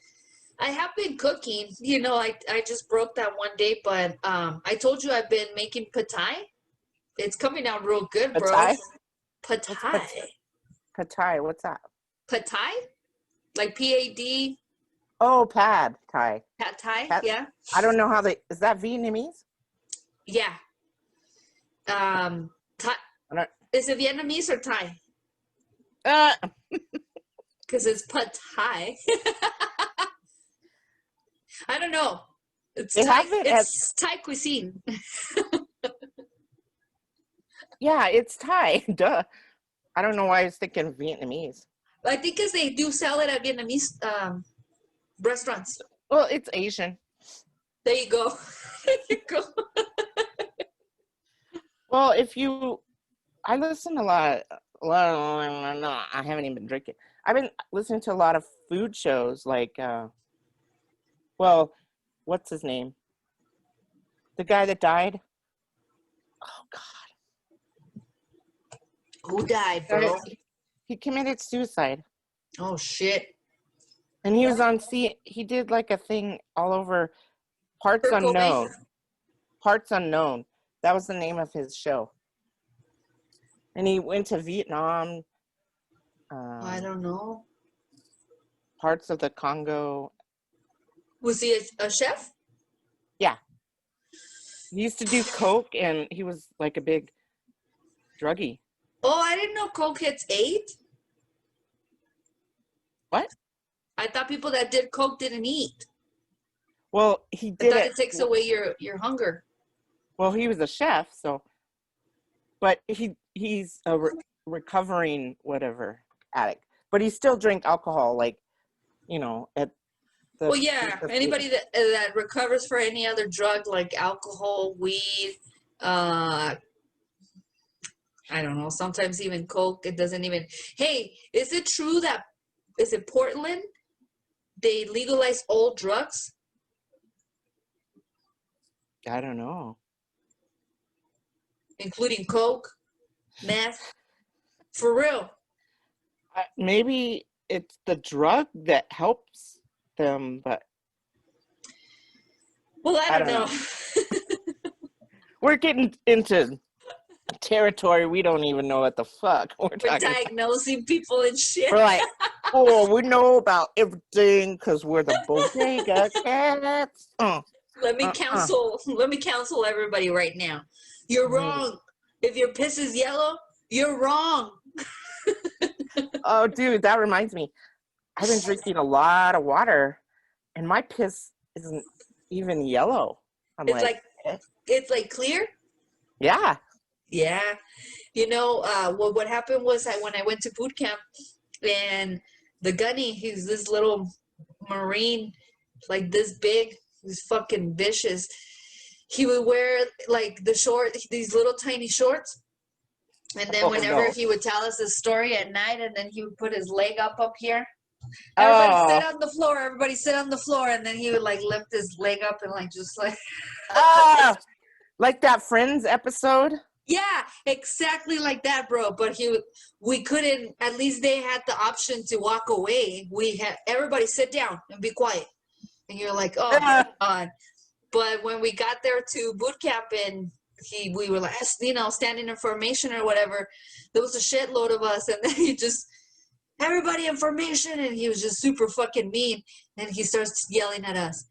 I have been cooking. I just broke that one day. But I told you I've been making pad thai. It's coming out real good, pad bro. thai. Pad What's thai. pad thai? What's that? Pad thai, like PAD. Oh, pad thai. Pad thai. Pad, Yeah. I don't know how is that Vietnamese? Yeah. Thai. I don't, Is it Vietnamese or Thai? uh, Because it's pad thai. I don't know. It's they Thai. have it at, It's Thai cuisine. yeah, it's Thai. Duh. I don't know why I was thinking Vietnamese. I think because they do sell it at Vietnamese restaurants. Well, it's Asian. There you go. There you go. Well, I listen a lot. Well, no, I haven't even been drinking. I've been listening to a lot of food shows, like, well, what's his name? The guy that died. Oh God, Who died, bro? he committed suicide, Oh shit. and he was on He did like a thing all over Parts Kurt Cobain? Unknown. Parts Unknown. That was the name of his show. And he went to Vietnam. I don't know. Parts of the Congo. Was he a chef? Yeah. He used to do coke, and he was like a big druggie. Oh, I didn't know coke hits 8. What? I thought people that did coke didn't eat. Well, he I did thought it. it takes away your hunger. Well, he was a chef, so. But he's a recovering whatever addict. But he still drank alcohol, like, at the. Well, yeah. Anybody that recovers for any other drug like alcohol, weed, I don't know, sometimes even coke, it doesn't even. Hey, is it true that is it Portland? They legalize all drugs? I don't know. Including coke, meth. For real. Maybe it's the drug that helps them, but Well, I I don't don't know. know. We're getting into territory we don't even know what the fuck we're We're talking about. diagnosing people and shit. We're like, oh, we know about everything because we're the Bodega cats. Let me counsel everybody right now. You're wrong. If your piss is yellow, you're wrong. Oh, dude, that reminds me. I've been drinking a lot of water, and my piss isn't even yellow. I'm It's like, it's like clear. yeah. Yeah. You know, what happened was when I went to boot camp, and the gunny, he's this little Marine, like this big, he's fucking vicious. He would wear like these little tiny shorts. And then whenever he would tell us his story at night, and then he would put his leg up here. Everybody sit on the floor. Everybody sit on the floor. And then he would like lift his leg up and like just like. Like that Friends episode? Yeah, exactly like that, bro. But we couldn't, at least they had the option to walk away. We had everybody sit down and be quiet. And you're like, oh my God. But when we got there to boot camp and we were like, you know, standing in formation or whatever, there was a shitload of us. And then he just, everybody in formation. And he was just super fucking mean. And he starts yelling at us.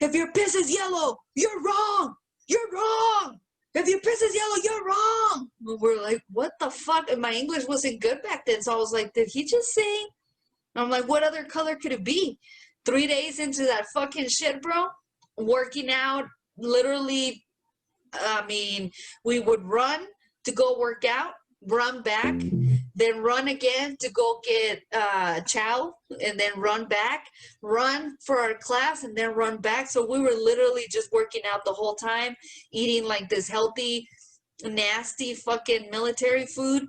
If your piss is yellow, you're wrong. You're wrong. If your piss is yellow, you're wrong. We're like, what the fuck? And my English wasn't good back then. So I was like, did he just say? I'm like, what other color could it be? 3 days into that fucking shit, bro. Working out, literally, I mean, we would run to go work out, run back, then run again to go get chow, and then run back, run for our class, and then run back. So we were literally just working out the whole time, eating like this healthy, nasty fucking military food.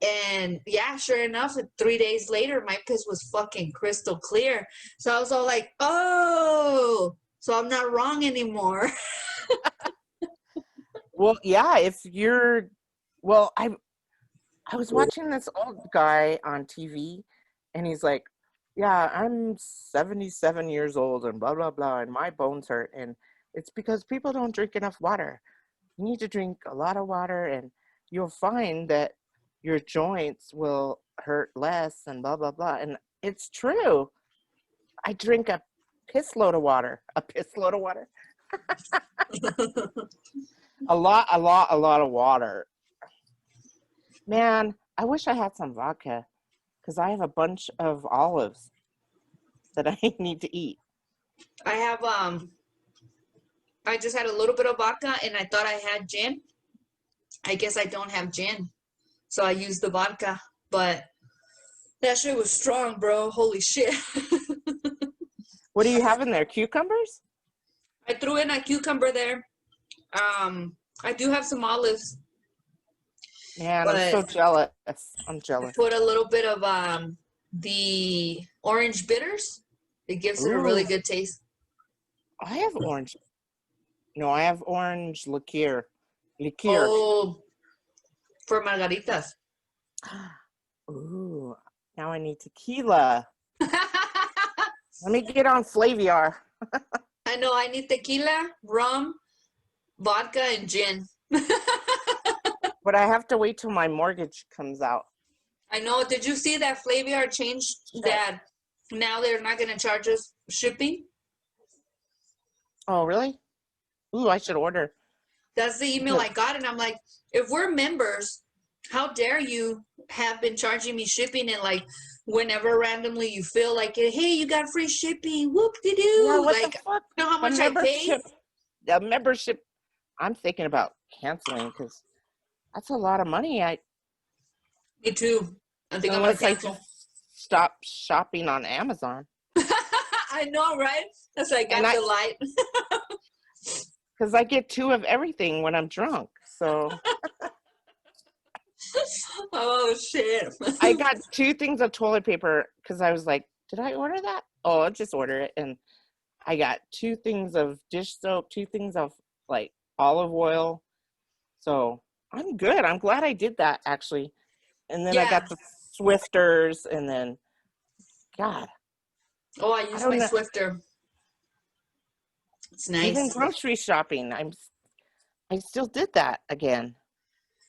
And yeah, sure enough, 3 days later, my piss was fucking crystal clear. So I was all like, oh, so I'm not wrong anymore. Well, yeah, if you're, well, I was watching this old guy on TV, and he's like, yeah, I'm 77 years old and blah, blah, blah, and my bones hurt, and it's because people don't drink enough water. You need to drink a lot of water, and you'll find that your joints will hurt less and blah, blah, blah. And it's true. I drink a piss load of water. A lot of water. Man, I wish I had some vodka because I have a bunch of olives that I need to eat. I have, I just had a little bit of vodka and I thought I had gin. I guess I don't have gin. So I used the vodka, but that shit was strong, bro. Holy shit. What do you have in there? Cucumbers? I threw in a cucumber there. I do have some olives. Man, I'm so jealous. I'm I jealous. put a little bit of the orange bitters. It gives it a really good taste. I have orange. No, I have orange liqueur. Oh, for margaritas. Ooh, now I need tequila. Let me get on Flaviar. I know, I need tequila, rum, vodka, and gin. But I have to wait till my mortgage comes out. I know. Did you see that Flaviar changed that now they're not going to charge us shipping? Oh, really? Ooh, I should order. That's the email I got, and I'm like, if we're members, how dare you have been charging me shipping, and like whenever randomly you feel like, hey, you got free shipping, whoop-de-doo. Yeah, what like, the fuck? you know how much I pay? The membership, I'm thinking about canceling because that's a lot of money. Me too. I think unless I'm I going to cancel. stop shopping on Amazon. I know, right? That's like got the light. Because I get 2 of everything when I'm drunk. So Oh, shit. I got 2 things of toilet paper because I was like, did I order that? Oh, I'll just order it. And I got 2 things of dish soap, 2 things of like olive oil. So I'm good. I'm glad I did that, actually. And then I got the Swifters, and then, God. Oh, I use my Swifter. It's nice. Even grocery shopping, I still did that again.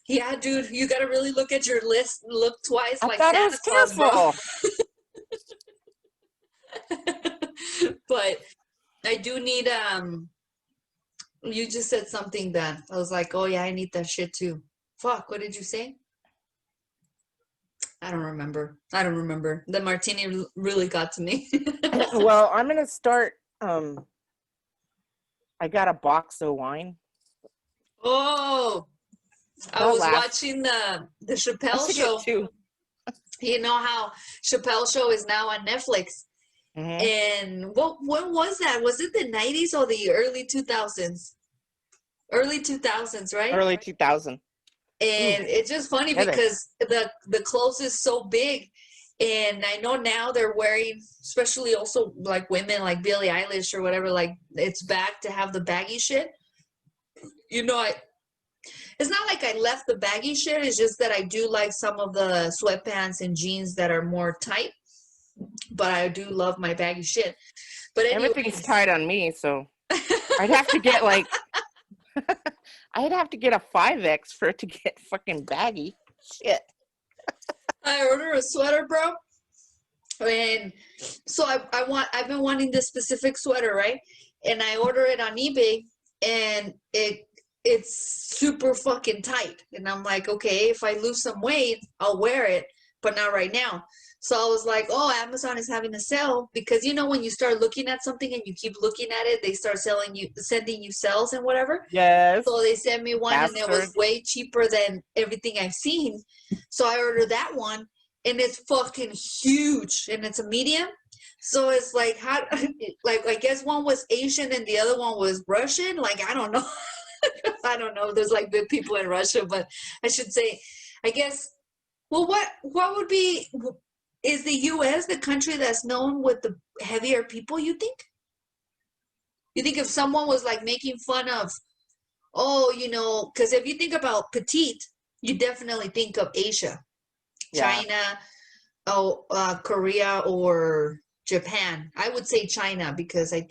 Yeah, dude, you got to really look at your list. Look twice, like thought Santa it was Claus, bro. But I do need. You just said something that I was like, oh yeah, I need that shit too. Fuck, what did you say? I don't remember. The martini really got to me. Well, I'm gonna start. I got a box of wine. Oh, I was watching the Chappelle show. Too. You know how Chappelle show is now on Netflix. And when was that? Was it the 90s or the early 2000s? Early 2000s, right? Early 2000. And it's just funny because the clothes is so big. And I know now they're wearing, especially also like women like Billie Eilish or whatever, like it's back to have the baggy shit. You know, it's not like I left the baggy shit. It's just that I do like some of the sweatpants and jeans that are more tight. But I do love my baggy shit. But anyways, everything's tight on me, so I'd have to get like I'd have to get a 5X for it to get fucking baggy. Shit. I ordered a sweater, bro. And so I've been wanting this specific sweater, right? And I order it on eBay and it's super fucking tight. And I'm like, okay, if I lose some weight, I'll wear it, but not right now. So I was like, oh, Amazon is having a sale because, you know, when you start looking at something and you keep looking at it, they start sending you sales and whatever. Yes. So they sent me one and it was way cheaper than everything I've seen. So I ordered that one and it's fucking huge and it's a medium. So it's like, like, I guess one was Asian and the other one was Russian. Like, I don't know. I don't know. There's like good people in Russia, but I should say, I guess, well, what would be... Is the U.S. the country that's known with the heavier people, you think? You think if someone was like making fun of, oh, you know, because if you think about petite, you definitely think of Asia, China, Korea, or Japan. I would say China because I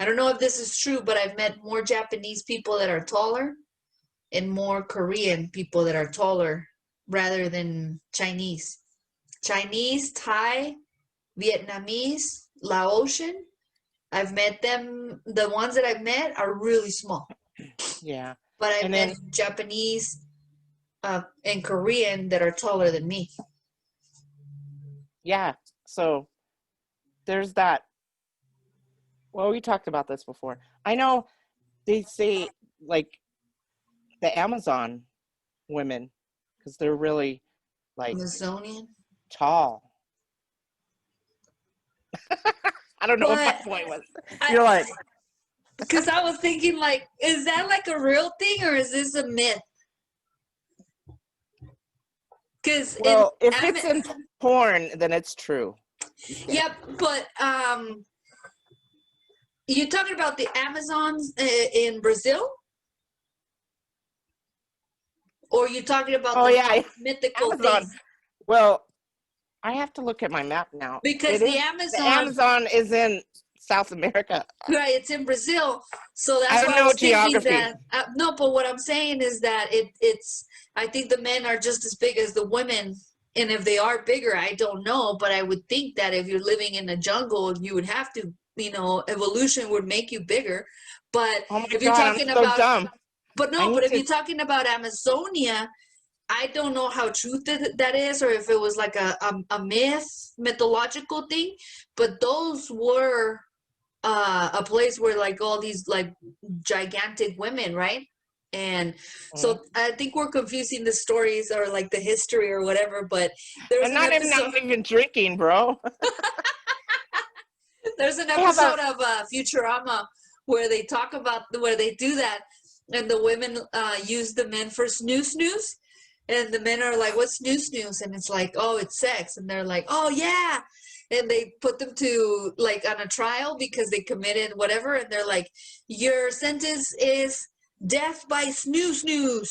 don't know if this is true, but I've met more Japanese people that are taller and more Korean people that are taller rather than Chinese. Chinese, Thai, Vietnamese, Laotian. I've met them. The ones that I've met are really small. Yeah. But I've met Japanese and Korean that are taller than me. Yeah. So there's that. Well, we talked about this before. I know they say like the Amazon women, because they're really like Amazonian. Tall. I don't know what my point was. You're like, because I was thinking like, is that like a real thing or is this a myth? Because well, if it's in porn, then it's true. Yep, but you're talking about the Amazons in Brazil? Or are you talking about mythical Amazon. things? Well, I have to look at my map now. Because the Amazon is in South America. Right, it's in Brazil. So that's why I was thinking that. No, but what I'm saying is that it's. I think the men are just as big as the women, and if they are bigger, I don't know. But I would think that if you're living in the jungle, you would have to. You know, evolution would make you bigger. But if you're talking about, dumb. But no, but if you're talking about Amazonia. I don't know how true that is, or if it was like a mythological thing, but those were a place where like all these like gigantic women, right? And so I think we're confusing the stories or like the history or whatever. But there's not even drinking, bro. There's an episode of Futurama where they talk about where they do that, and the women use the men for snoo. And the men are like, what's snoo? And it's like, oh, it's sex. And they're like, oh, yeah. And they put them to, like, on a trial because they committed whatever. And they're like, your sentence is death by snoo.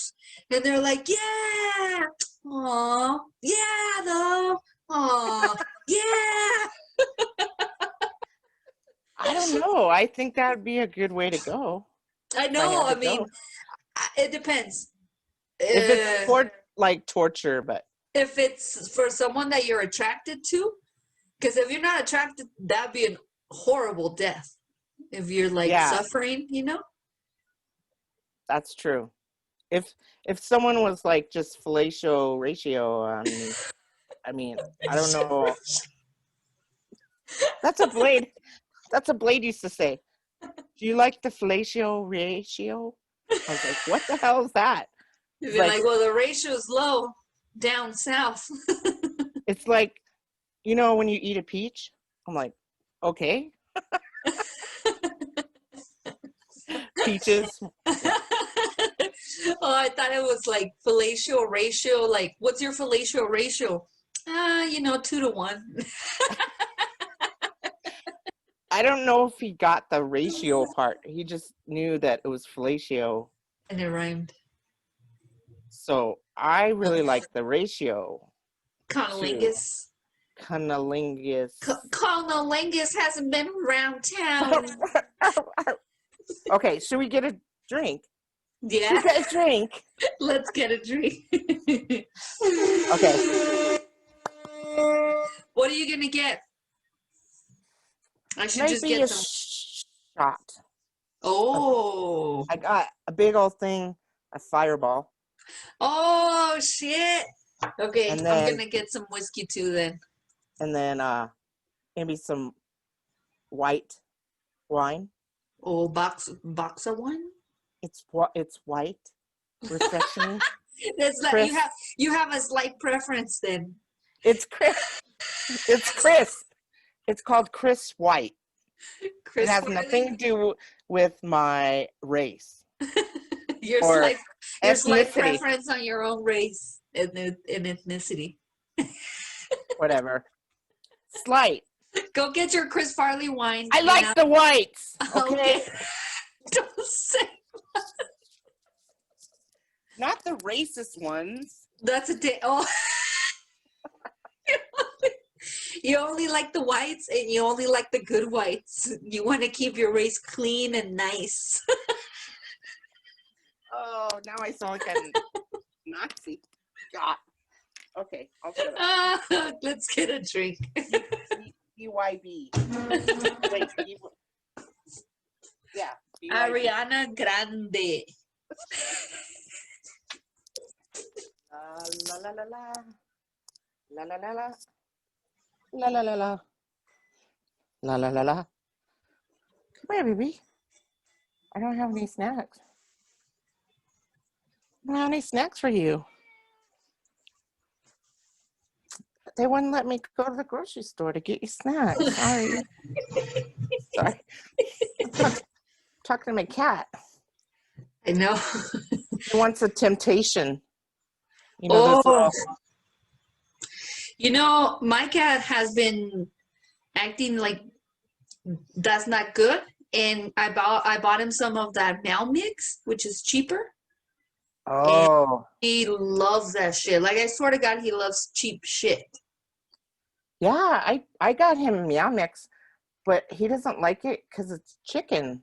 And they're like, yeah. Aw, yeah, though. Aw, yeah. I don't know. I think that would be a good way to go. I If I know. had I to mean, go. it depends. If it's Uh, like torture, but if it's for someone that you're attracted to, because if you're not attracted, that'd be a horrible death. If you're like yeah, suffering, you know? that's true. If someone was like just fellatio ratio on me, I mean, I don't know. That's a Blade. That's a Blade used to say. Do you like the fellatio ratio? I was like, what the hell is that? You'd It's be like, like, well, the ratio's low down south. it's like, you know, when you eat a peach. I'm like, okay, peaches. Yeah. Oh, I thought it was like fellatio ratio. Like, what's your fellatio ratio? 2-1. I don't know if he got the ratio part. He just knew that it was fellatio. And it rhymed. So I really like the ratio to Conolingus. cunnilingus. Conolingus hasn't been around town. Okay, should we get a drink? Yeah, Should we get a drink? let's get a drink. Okay. What are you gonna get? I should just Maybe get a some. shot. Oh. I got a big old thing, a Fireball. Oh shit. Okay, And I'm then gonna get some whiskey too then. maybe some white wine. Oh, box of wine. It's white, refreshing. That's like Crisp. you have a slight preference then. It's crisp. It's crisp. It's called crisp white. Chris It has Farley? nothing to do with my race your or slight ethnicity, preference on your own race and ethnicity. whatever. Slight. Go get your Chris Farley wine. I like the whites. Okay. Don't say Not the racist ones. that's a day. Oh, you only like the whites, and you only like the good whites. You want to keep your race clean and nice. Oh, now I sound like a Nazi. God. Okay, I'll shut up. Let's get a drink. BYB. Wait, yeah. BYB. Ariana Grande. La la la la. La la la la. La la la la. La la la la. Come here, baby. I don't have any snacks. I don't have any snacks for you. They wouldn't let me go to the grocery store to get you snacks. Sorry. Sorry. I'm talking to my cat. I know. He wants a temptation. You know, those little... You know, my cat has been acting like that's not good, and I bought him some of that Meow Mix, which is cheaper. Oh. And he loves that shit. Like, I swear to God, he loves cheap shit. Yeah, I got him Meow Mix, but he doesn't like it because it's chicken.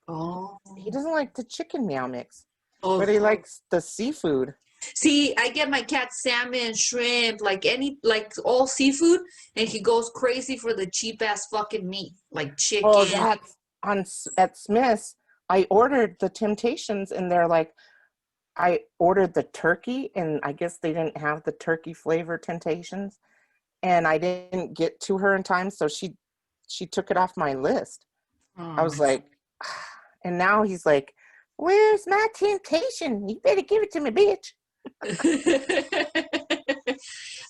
Oh. He doesn't like the chicken Meow Mix, Oh. but he likes the seafood. See, I get my cat salmon, shrimp, like all seafood, and he goes crazy for the cheap ass fucking meat, like chicken. Well, that's at Smith's. I ordered the Temptations, and they're like, I ordered the turkey, and I guess they didn't have the turkey flavor Temptations, and I didn't get to her in time, so she took it off my list. I was like, and now he's like, where's my Temptation? You better give it to me, bitch.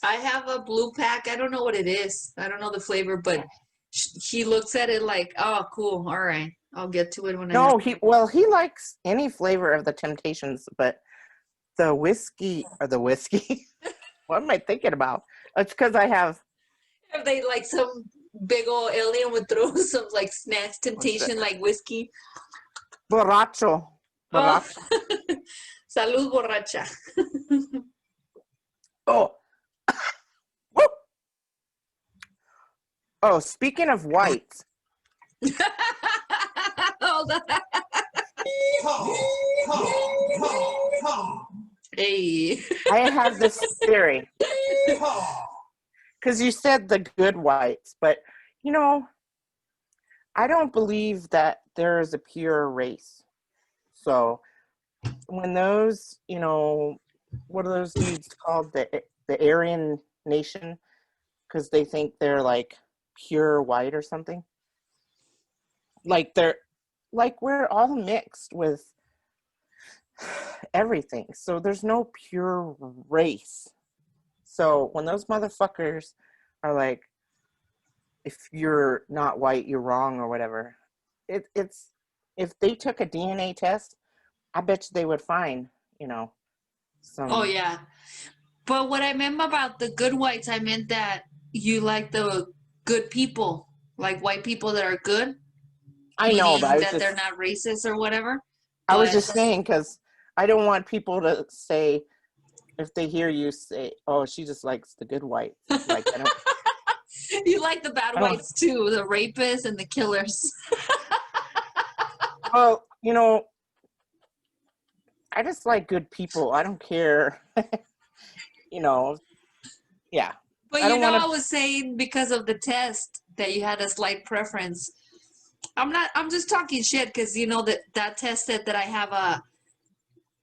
I have a blue pack. I don't know what it is. I don't know the flavor, but he looks at it like, oh, cool. All right. I'll get to it when I he likes any flavor of the Temptations, but the whiskey. What am I thinking about? It's because I have. Have they like some big old alien would throw some like snacks Temptation like whiskey? Borracho. Oh. Salud borracha. Oh, woo. Oh, speaking of whites, Hold on. Hey. I have this theory. Because you said the good whites, but, you know, I don't believe that there is a pure race. So when those, you know, what are those dudes called? The Aryan nation? Because they think they're like pure white or something. Like we're all mixed with everything. So there's no pure race. So when those motherfuckers are like, if you're not white, you're wrong or whatever, it's if they took a DNA test, I bet you they would find, you know, some. Oh yeah. But what I meant about the good whites, I meant that you like the good people, like white people that are good. I know, but Meaning that they're not racist or whatever. I was just saying, because I don't want people to say, if they hear you say, oh, she just likes the good white. Like, I don't. You like the bad whites too, the rapists and the killers. Well, you know, I just like good people. I don't care. You know, yeah. But you know, I was saying because of the test that you had a slight preference. I'm just talking shit because you know that test said that I have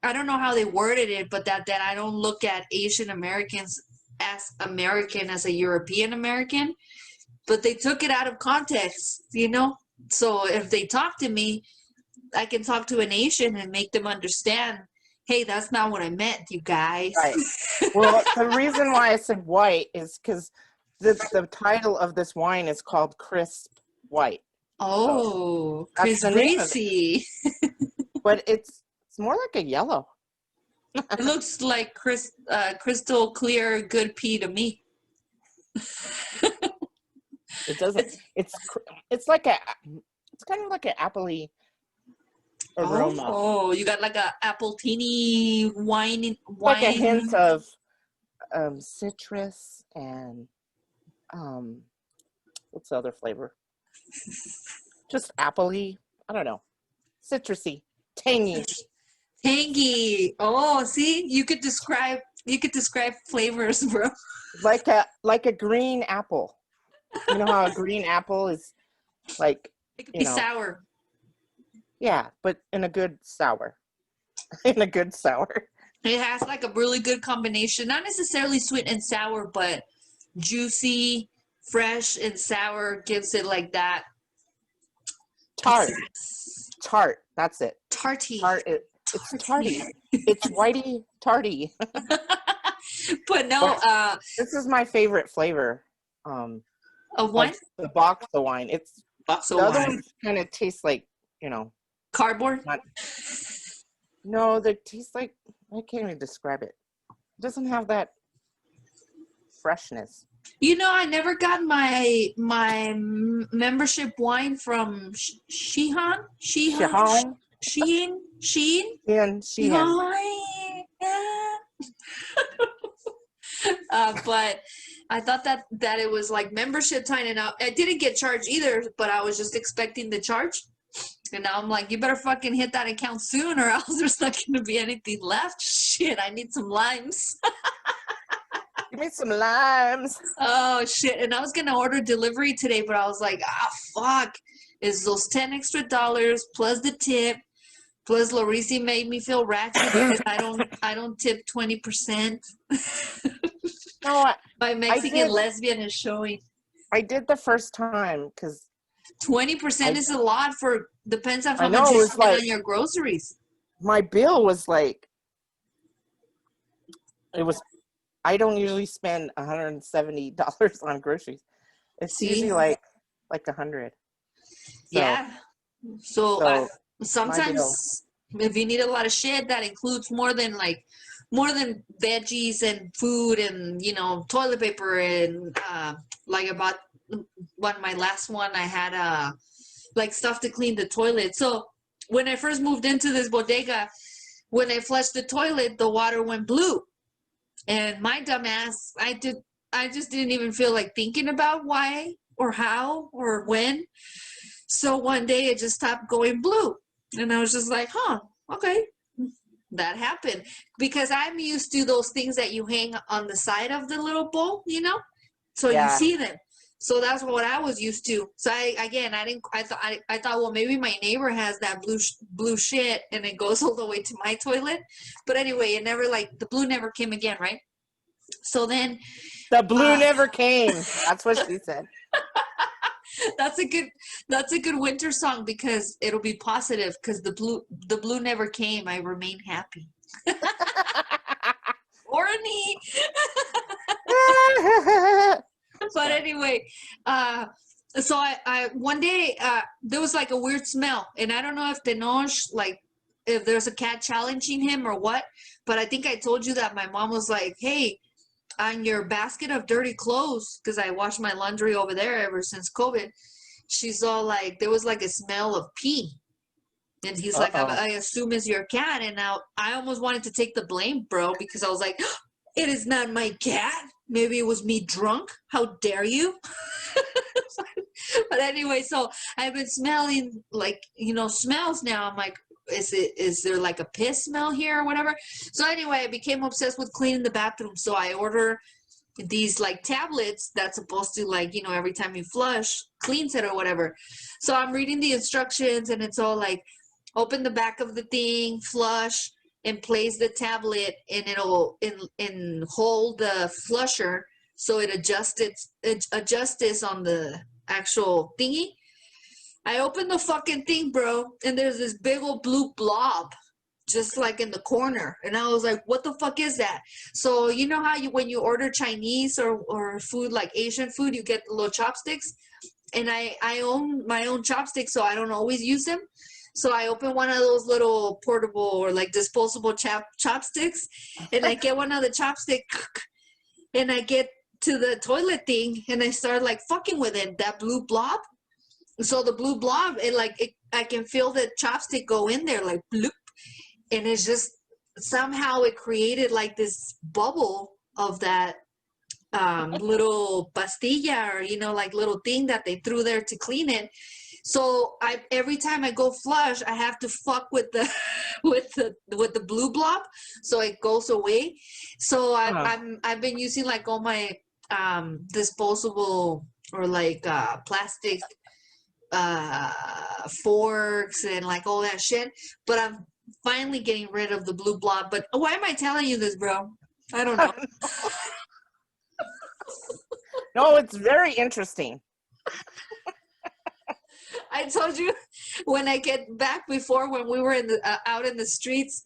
I don't know how they worded it, but that I don't look at Asian Americans as American as a European American. But they took it out of context, you know? So if they talk to me, I can talk to an Asian and make them understand, hey, that's not what I meant, you guys. Right. Well, the reason why I said white is because the title of this wine is called Crisp White. Oh, so Chris Greasy. But it's more like a yellow. It looks like crystal clear good pee to me. It doesn't. It's like it's kind of like an appley aroma. Oh, you got like a appletini wine. Like a hint of citrus and what's the other flavor? Just appley. I don't know. Citrusy, tangy. Tangy. Oh, see, you could describe flavors, bro. Like a green apple. You know how a green apple is like, it could be sour. Yeah, but in a good sour. In a good sour. It has like a really good combination, not necessarily sweet and sour, but juicy, fresh and sour gives it like that. Tart. Tart. That's it. Tarty. It's tarty. It's whitey tarty. But no, this is my favorite flavor. Of wine? The box of wine. It's box the other ones kind of taste like, you know, cardboard. No, they taste like, I can't even describe it. It doesn't have that freshness. You know, I never got my membership wine from Shein. But I thought that it was like membership time, and I didn't get charged either, but I was just expecting the charge. And now I'm like, you better fucking hit that account soon, or else there's not going to be anything left. Shit, I need some limes. Give me some limes. Oh, shit. And I was going to order delivery today, but I was like, fuck. It's those $10 extra plus the tip. Plus, Larisi made me feel ratchet because I don't tip 20%. No, my Mexican lesbian is showing. I did the first time because 20% is a lot depends on how much you spend on your groceries. My bill was like, I don't usually spend $170 on groceries. It's usually like $100. Yeah. So sometimes if you need a lot of shit, that includes more than veggies and food and, you know, toilet paper and like about my last one I had like stuff to clean the toilet. So when I first moved into this bodega, when I flushed the toilet, the water went blue. And my dumb ass, I just didn't even feel like thinking about why or how or when. So one day it just stopped going blue. And I was just like, huh, okay. That happened. Because I'm used to those things that you hang on the side of the little bowl, you know? So you see them. So that's what I was used to. So I thought, well, maybe my neighbor has that blue shit and it goes all the way to my toilet. But anyway, it never the blue never came again, right? So then the blue never came. That's what she said. That's a good winter song because it'll be positive because the blue never came. I remain happy. Horny. But anyway, so I one day there was like a weird smell, and I don't know if Tenoch, like if there's a cat challenging him or what, but I think I told you that my mom was like, hey, on your basket of dirty clothes, because I washed my laundry over there ever since COVID, she's all like, there was like a smell of pee. And he's like, I assume it's your cat. And now I almost wanted to take the blame, bro, because I was like, it is not my cat. Maybe it was me drunk. How dare you? But anyway, so I've been smelling like, smells now. I'm like, is there like a piss smell here or whatever? So anyway, I became obsessed with cleaning the bathroom. So I order these like tablets that's supposed to every time you flush, cleans it or whatever. So I'm reading the instructions and it's all like, open the back of the thing, flush, and place the tablet, and it'll hold the flusher so it adjusts on the actual thingy. I opened the fucking thing, bro, and there's this big old blue blob just like in the corner. And I was like, what the fuck is that? So you know how when you order Chinese or food like Asian food, you get the little chopsticks? And I own my own chopsticks, so I don't always use them. So I open one of those little portable or like disposable chopsticks, and I get one of the chopstick, and I get to the toilet thing, and I start like fucking with it, that blue blob. So the blue blob, I can feel the chopstick go in there like bloop, and it's just somehow it created like this bubble of that little pastilla or like little thing that they threw there to clean it. So every time I go flush, I have to fuck with the with the blue blob so it goes away. So I've been using like all my disposable or like plastic forks and like all that shit, but I'm finally getting rid of the blue blob. But why am I telling you this, bro? I don't know. No, it's very interesting. I told you when I get back before when we were in the out in the streets,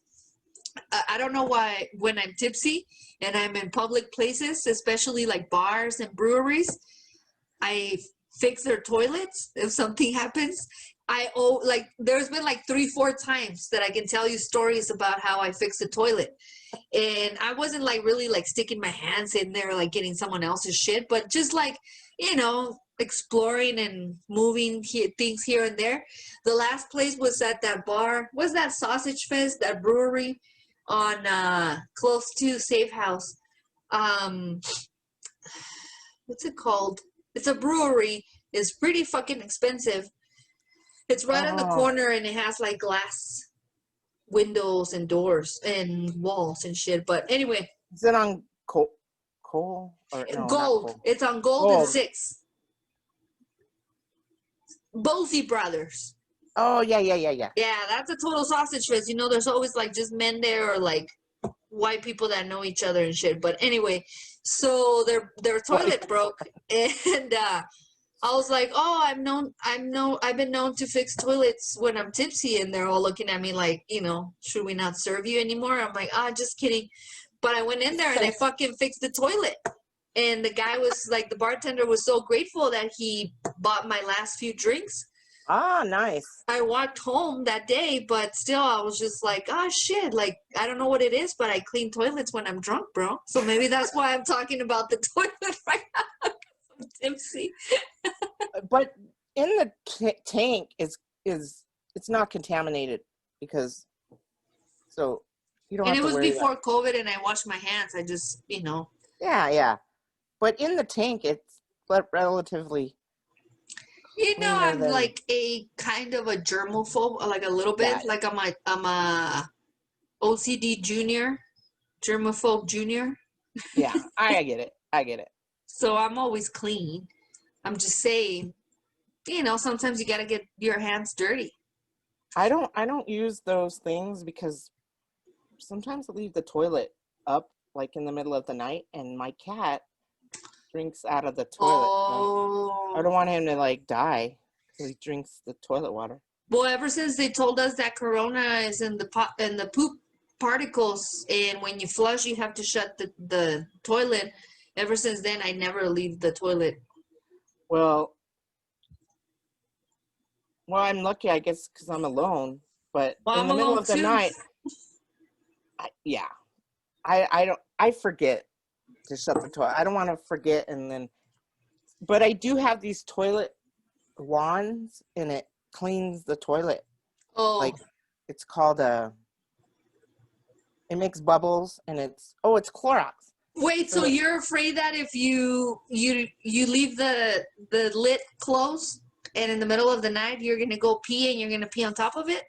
I don't know why when I'm tipsy and I'm in public places, especially like bars and breweries, I fix their toilets if something happens. There's been like 3-4 times that I can tell you stories about how I fixed the toilet. And I wasn't like really like sticking my hands in there like getting someone else's shit, but just like, exploring and moving things here and there. The last place was at that bar. Was that Sausage Fest, that brewery on close to Safe House? What's it called? It's a brewery. It's pretty fucking expensive. It's right on the corner and it has like glass windows and doors and walls and shit. But anyway. Is it on Cole? Or, no, Gold. Cole. It's on Gold and 6th. Bosey Brothers. Oh, yeah. Yeah, that's a total sausage fest. There's always like just men there or like white people that know each other and shit. But anyway, so their toilet broke, and I was like, oh, I've been known to fix toilets when I'm tipsy, and they're all looking at me like, should we not serve you anymore? I'm like, just kidding. But I went in there and I fucking fixed the toilet. And the guy was like, the bartender was so grateful that he bought my last few drinks. Nice. I walked home that day, but still I was just like, shit, like, I don't know what it is, but I clean toilets when I'm drunk, bro. So maybe that's why I'm talking about the toilet right now. I'm tipsy. But in the tank is it's not contaminated because You don't And have it to was worry before COVID, and I washed my hands. I just, Yeah. But in the tank, it's relatively cleaner I'm than. like a kind of a germaphobe, like a little bit. Yeah. Like I'm a OCD junior, germaphobe junior. Yeah, I get it. So I'm always clean. I'm just saying, sometimes you gotta get your hands dirty. I don't use those things because sometimes I leave the toilet up like in the middle of the night, and my cat drinks out of the toilet. So I don't want him to like die because he drinks the toilet water. Well, ever since they told us that corona is in the poop particles, and when you flush, you have to shut the toilet. Ever since then, I never leave the toilet. Well, I'm lucky, I guess, because I'm alone. But Well, in I'm the middle alone of the too. night, I forget to shut the toilet. I don't want to forget, but I do have these toilet wands, and it cleans the toilet. Oh, Like it's called it makes bubbles, and it's Clorox. wait. So you're afraid that if you leave the lid closed, and in the middle of the night you're gonna go pee, and you're gonna pee on top of it?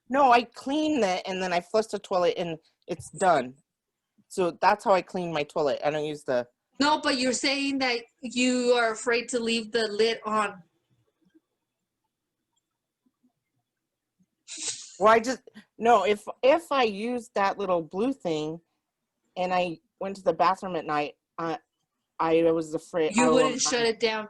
No, I clean it, and then I flush the toilet, and it's done. So that's how I clean my toilet. I don't use the. No, but you're saying that you are afraid to leave the lid on. Well, if I use that little blue thing, and I went to the bathroom at night, I was afraid. You wouldn't shut it down.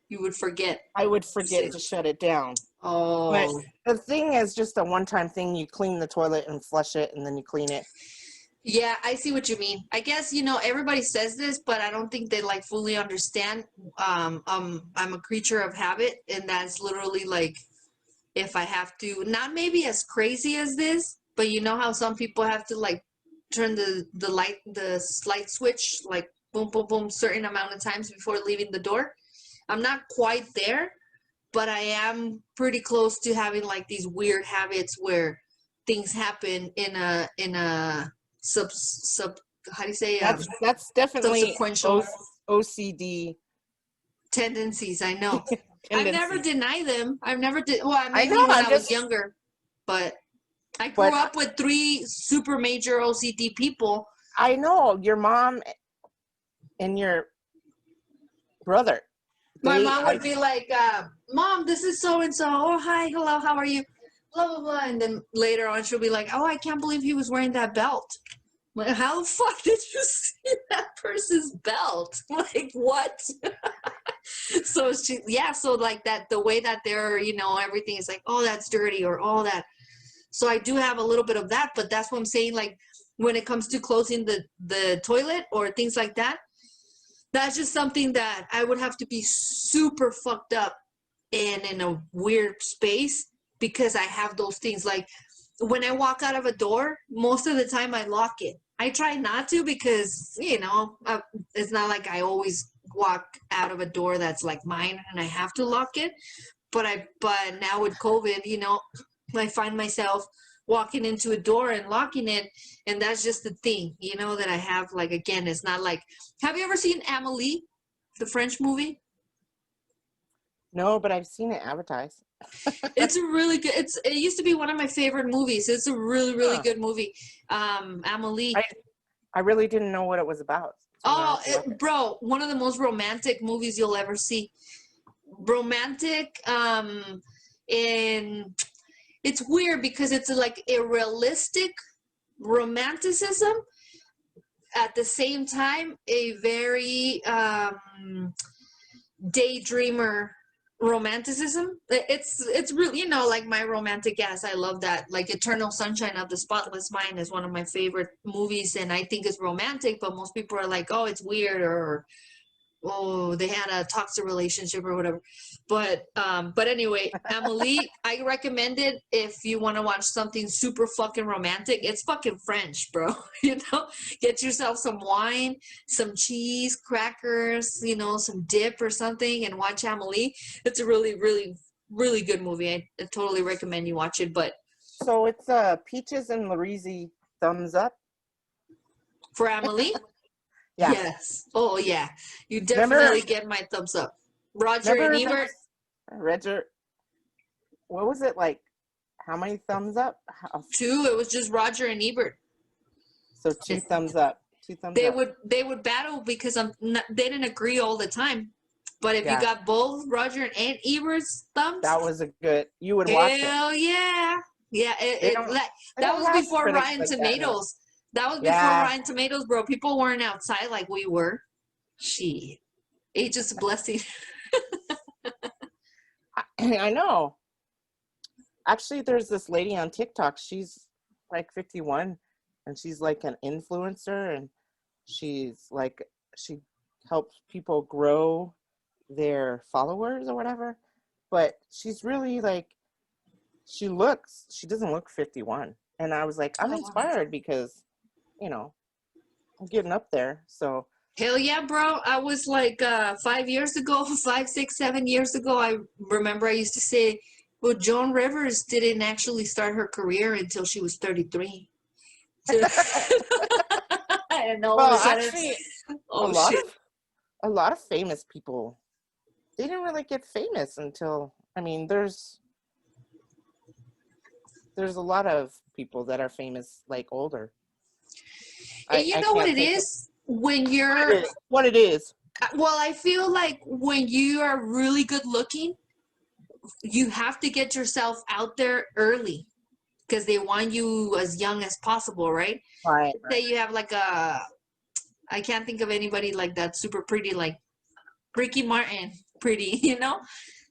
You would forget. I would forget to shut it down. Oh. But the thing is just a one-time thing. You clean the toilet and flush it, and then you clean it. Yeah, I see what you mean. I guess, everybody says this, but I don't think they like fully understand. I'm a creature of habit, and that's literally like if I have to, not maybe as crazy as this, but you know how some people have to like turn the light switch, like boom, boom, boom, certain amount of times before leaving the door. I'm not quite there, but I am pretty close to having like these weird habits where things happen in a sub how do you say that's definitely subsequential OCD tendencies. I know. I've never tendencies. denied them. I've never did. Well, I maybe know, when I was younger, but I grew But- up with 3 super major OCD people. I know your mom and your brother. My mom would be like, "Mom, this is so and so. Oh, hi, hello, how are you? Blah blah blah." And then later on, she'll be like, "Oh, I can't believe he was wearing that belt. Like, how the fuck did you see that person's belt? Like, what?" So so like that, the way that they're, everything is like, "Oh, that's dirty," or "Oh, that." So I do have a little bit of that, but that's what I'm saying. Like when it comes to closing the toilet or things like that, that's just something that I would have to be super fucked up and in a weird space, because I have those things. Like when I walk out of a door, most of the time I lock it. I try not to because, it's not like I always walk out of a door that's like mine and I have to lock it. But now with COVID, I find myself walking into a door and locking it, and that's just the thing, that I have. Like, again, it's not like, have you ever seen Amelie, the French movie? No, but I've seen it advertised. It's a really good, it used to be one of my favorite movies. It's a really, really good movie. Amelie. I really didn't know what it was about. Bro, one of the most romantic movies you'll ever see. Romantic, and it's weird because it's like a realistic romanticism, at the same time a very daydreamer romanticism. It's really, like my romantic ass. I love that. Like Eternal Sunshine of the Spotless Mind is one of my favorite movies, and I think it's romantic, but most people are like, "Oh, it's weird," or "Oh, they had a toxic relationship," or whatever. But anyway, Amelie, I recommend it if you want to watch something super fucking romantic. It's fucking French, bro. Get yourself some wine, some cheese, crackers, some dip or something, and watch Amelie. It's a really, really, really good movie. I totally recommend you watch it. But So it's Peaches and Larizi thumbs up. For Amelie? Yeah. Yes. Oh, yeah. You Remember- definitely get my thumbs up. Roger and Remember Ebert? Roger, what was it like? How many thumbs up? 2. It was just Roger and Ebert. So 2 thumbs up. 2 thumbs They up. would battle because they didn't agree all the time. But if you got both Roger and Ebert's thumbs, That was a good. You would watch it. hell yeah. Yeah, that was before Rotten Tomatoes. That was before Rotten Tomatoes, bro. People weren't outside like we were. Shit. Age is a blessing. I know. Actually, there's this lady on TikTok. She's like 51, and she's like an influencer, and she's like, she helps people grow their followers or whatever. But she's really like, she doesn't look 51. And I was like, I'm inspired because, you know, I'm getting up there. So Hell yeah, bro. I was like 5 years ago, 5, 6, 7 years ago, I remember I used to say, well, Joan Rivers didn't actually start her career until she was 33. I know. Well, actually, a lot of famous people, they didn't really get famous until, I mean, there's a lot of people that are famous like older. And you know what it is? When you're what it is. Well, I feel like when you are really good looking, you have to get yourself out there early because they want you as young as possible, right? Right. Say you have like I can't think of anybody like that super pretty, like Ricky Martin, pretty, you know?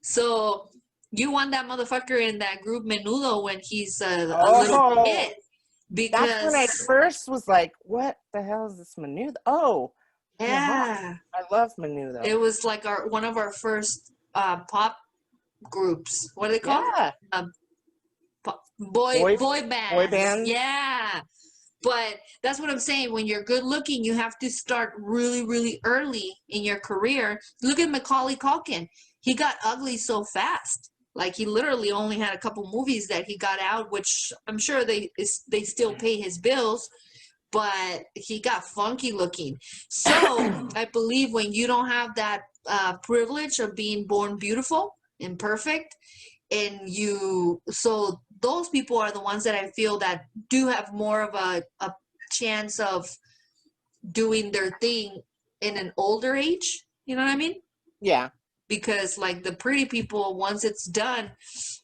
So you want that motherfucker in that group Menudo when he's a little kid. Because that's when I first was like, what the hell is this Menudo? Oh, yeah. I love Menudo. It was like one of our first pop groups. What are they called? Yeah. Boy bands. Boy bands. Yeah. But that's what I'm saying. When you're good looking, you have to start really, really early in your career. Look at Macaulay Culkin. He got ugly so fast. Like, he literally only had a couple movies that he got out, which I'm sure they still pay his bills, but he got funky looking. So I believe when you don't have that privilege of being born beautiful and perfect, and so those people are the ones that I feel that do have more of a chance of doing their thing in an older age. You know what I mean? Yeah. Because like the pretty people, once it's done,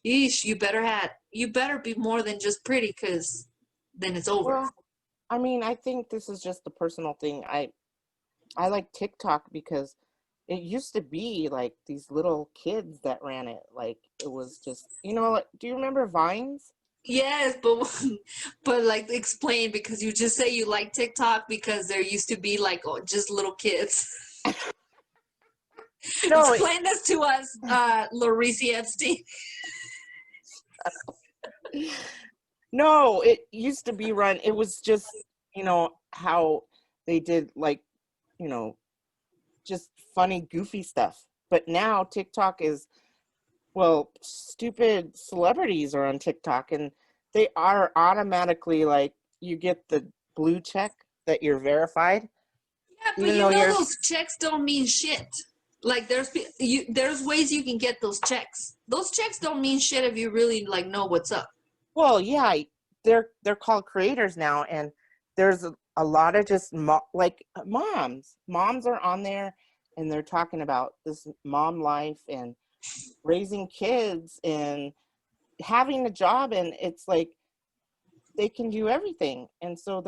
yeesh, you better be more than just pretty, because then it's over. Well, I mean, I think this is just a personal thing. I like TikTok because it used to be like these little kids that ran it. Like, it was just, you know, like, do you remember Vines? Yes, but like, explain, because you just say you like TikTok because there used to be like just little kids. No, explain this to us, Larizi Epstein. No, it used to be run. It was just, you know, how they did, like, you know, just funny, goofy stuff. But now TikTok is, well, stupid celebrities are on TikTok, and they are automatically, like, you get the blue check that you're verified. Yeah, but you know those checks don't mean shit. Like, there's ways you can get those checks. Those checks don't mean shit if you really like know what's up. Well, yeah, they're called creators now, and there's a lot of just like moms. Moms are on there, and they're talking about this mom life and raising kids and having a job, and it's like they can do everything. And so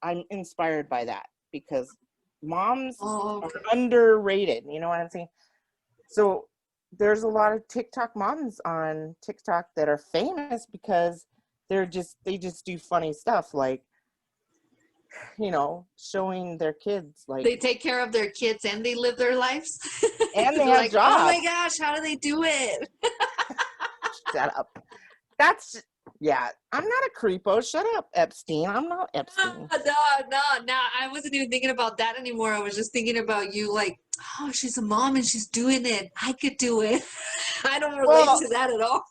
I'm inspired by that, because moms are underrated. You know what I'm saying? So there's a lot of TikTok moms on TikTok that are famous because they just do funny stuff, like, you know, showing their kids, like, they take care of their kids and they live their lives, and they have like, jobs. oh my gosh, how do they do it? Shut up. That's, yeah, I'm not a creepo. Shut up, Epstein. I'm not Epstein. No, I wasn't even thinking about that anymore. I was just thinking about you, like, oh, she's a mom and she's doing it. I could do it. I don't relate to that at all.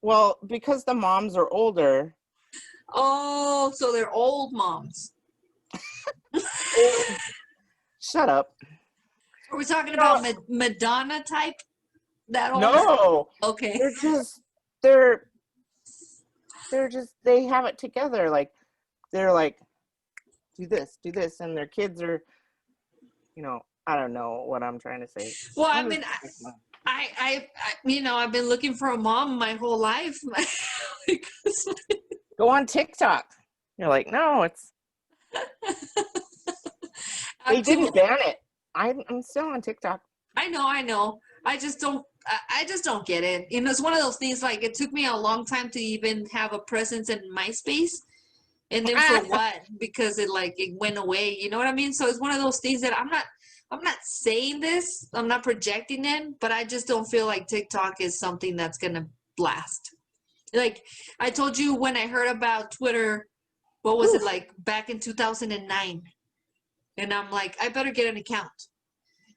Well, because the moms are older. Oh, so they're old moms. Old. Shut up. Are we talking about Madonna type? That old? No. Okay. They're just, they have it together. Like, they're like, do this, and their kids are, I don't know what I'm trying to say. Well, I mean, I I've been looking for a mom my whole life. Go on TikTok. You're like, no, it's. They didn't ban it. I'm still on TikTok. I know. I just don't get it. It's one of those things, like, it took me a long time to even have a presence in MySpace. And then for what? Because it went away. You know what I mean? So it's one of those things that I'm not saying this. I'm not projecting it, but I just don't feel like TikTok is something that's going to blast. Like I told you when I heard about Twitter, what was it, like back in 2009? And I'm like, I better get an account.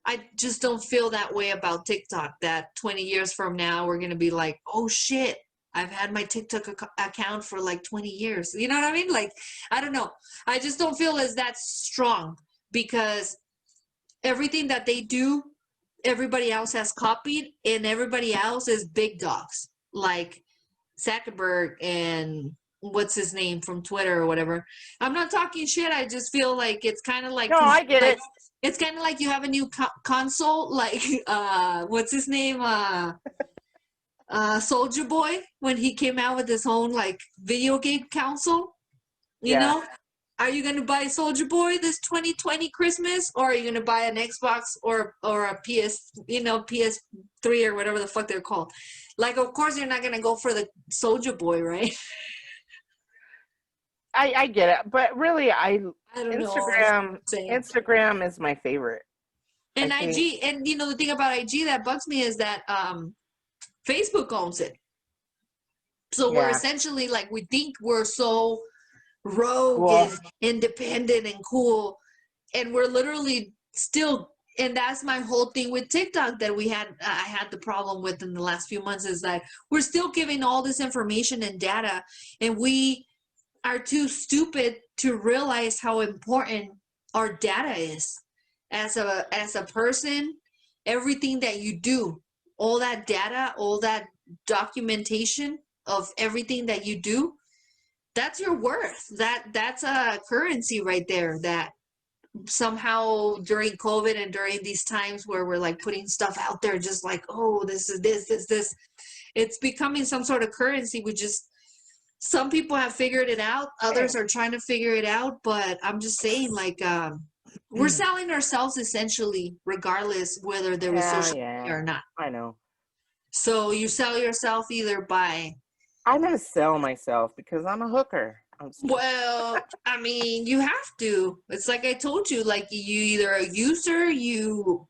I just don't feel that way about TikTok, that 20 years from now, we're going to be like, oh shit, I've had my TikTok account for like 20 years. You know what I mean? Like, I don't know. I just don't feel as that strong, because everything that they do, everybody else has copied, and everybody else is big dogs. Like Zuckerberg and what's his name from Twitter or whatever. I'm not talking shit. I just feel like it's kind of like, no, I get it. It's kind of like you have a new console, like what's his name, Soldier Boy, when he came out with his own like video game console. You know, are you gonna buy Soldier Boy this 2020 Christmas, or are you gonna buy an Xbox or a PS, PS3 or whatever the fuck they're called? Like, of course you're not gonna go for the Soldier Boy, right? I get it, but really, I don't Instagram is my favorite. And IG, and the thing about IG that bugs me is that Facebook owns it. So we're essentially, like, we think we're so rogue and independent and cool, and we're literally still. And that's my whole thing with TikTok that I had the problem with in the last few months, is that we're still giving all this information and data, and we are too stupid to realize how important our data is as a person. Everything that you do, all that data, all that documentation of everything that you do, that's your worth. That's a currency right there, that somehow during COVID and during these times where we're like putting stuff out there, just like, oh, this is this, it's becoming some sort of currency. Some people have figured it out, others are trying to figure it out, but I'm just saying, like, we're selling ourselves essentially, regardless whether there was social media or not. I know. So you sell yourself either by... I'm going to sell myself because I'm a hooker. Well, I mean, you have to. It's like I told you, like, you either a user, you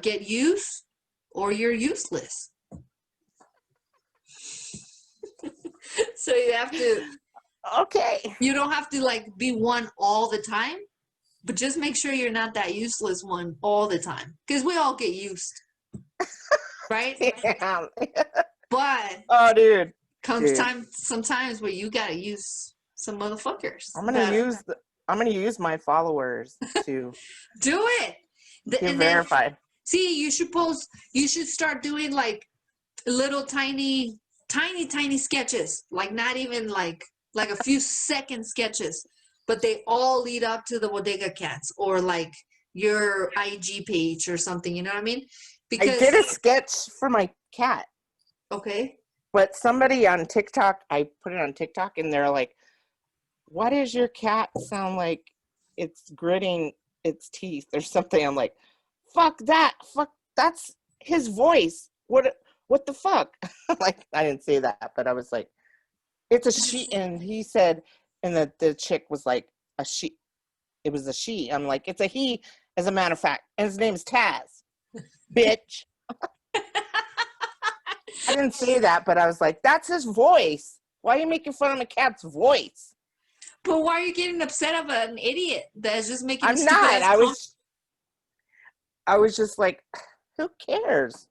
get use, or you're useless. So you have to... Okay. You don't have to, like, be one all the time, but just make sure you're not that useless one all the time, because we all get used. Right? Yeah. But oh, dude, sometimes where you gotta use some motherfuckers. I'm gonna use my followers to do it. Verify. See, you should start doing like little tiny sketches, like not even like a few second sketches, but they all lead up to the Bodega Cats or like your IG page or something. You know what I mean? Because I did a sketch for my cat. Okay. But somebody on TikTok, I put it on TikTok, and they're like, "What does your cat sound like? It's gritting its teeth or something." I'm like, "Fuck that! Fuck, that's his voice. What the fuck?" Like, I didn't say that, but I was like, "It's a she," and he said, and the chick was like, "A she." It was a she. I'm like, "It's a he," as a matter of fact, and his name is Taz. Bitch. I didn't say that, but I was like, that's his voice. Why are you making fun of my cat's voice? But why are you getting upset about an idiot that's just making I'm not. I was just like, who cares?